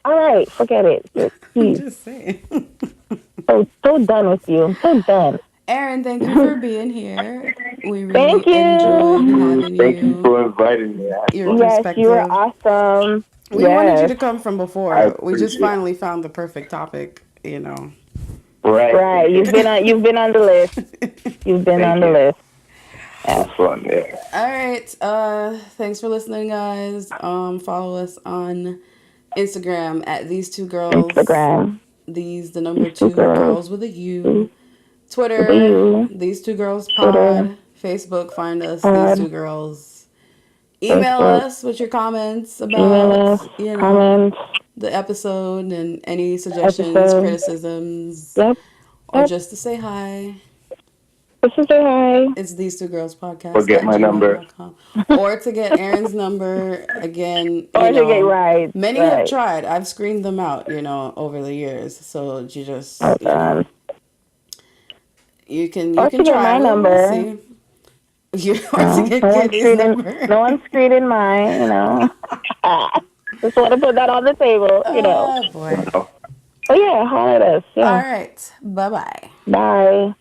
Speaker 2: All right, forget it.
Speaker 1: I'm
Speaker 2: Please,
Speaker 1: just saying.
Speaker 2: so done with you. I'm so done.
Speaker 1: Aaron, thank you for being here. We
Speaker 2: Thank
Speaker 1: really enjoyed
Speaker 2: you.
Speaker 1: having
Speaker 3: Thank you
Speaker 1: you,
Speaker 3: for inviting me. I had
Speaker 1: your
Speaker 3: fun.
Speaker 2: Yes, you are
Speaker 1: perspective.
Speaker 2: awesome.
Speaker 1: We wanted you
Speaker 2: Yes,
Speaker 1: to come from
Speaker 3: I
Speaker 1: before. We just
Speaker 3: appreciate it.
Speaker 1: finally found the perfect topic.
Speaker 3: Right.
Speaker 2: right. You've been on the list. You've been
Speaker 3: Thank
Speaker 2: on the
Speaker 3: you.
Speaker 2: list.
Speaker 3: Have fun there.
Speaker 1: All right. Thanks for listening, guys. Follow us on Instagram at these two girls.
Speaker 2: Instagram.
Speaker 1: These the
Speaker 2: These
Speaker 1: number
Speaker 2: two
Speaker 1: two
Speaker 2: girls.
Speaker 1: girls with a
Speaker 2: These
Speaker 1: U.
Speaker 2: with a
Speaker 1: Twitter,
Speaker 2: U.
Speaker 1: these two girls
Speaker 2: Twitter.
Speaker 1: pod. Facebook, find us, these two
Speaker 2: Pod.
Speaker 1: girls. Email
Speaker 2: Facebook.
Speaker 1: us with your comments
Speaker 2: Email
Speaker 1: about,
Speaker 2: us.
Speaker 1: you know,
Speaker 2: Comments.
Speaker 1: the episode and any suggestions,
Speaker 2: Episode.
Speaker 1: criticisms,
Speaker 2: Yep.
Speaker 1: or
Speaker 2: Yep.
Speaker 1: just to say hi.
Speaker 2: This is a hi.
Speaker 1: It's these two girls
Speaker 3: Or
Speaker 1: podcast
Speaker 3: get
Speaker 1: at
Speaker 3: my number.
Speaker 1: gmail.com. Or to get Aaron's number, again,
Speaker 2: Or to get right.
Speaker 1: many have
Speaker 2: Right.
Speaker 1: tried. I've screened them out, over the years. So you
Speaker 2: Oh,
Speaker 1: just,
Speaker 2: God.
Speaker 1: you
Speaker 2: Or
Speaker 1: can
Speaker 2: to get
Speaker 1: try.
Speaker 2: my
Speaker 1: We'll
Speaker 2: number.
Speaker 1: see. You or to
Speaker 2: No,
Speaker 1: get
Speaker 2: no one's
Speaker 1: Kitty's
Speaker 2: screening.
Speaker 1: number.
Speaker 2: No one's screening mine. Just want to put that on the table.
Speaker 1: Oh boy.
Speaker 3: Oh.
Speaker 2: But yeah, holler at us.
Speaker 1: All
Speaker 2: Yeah.
Speaker 1: right. Bye bye.
Speaker 2: Bye.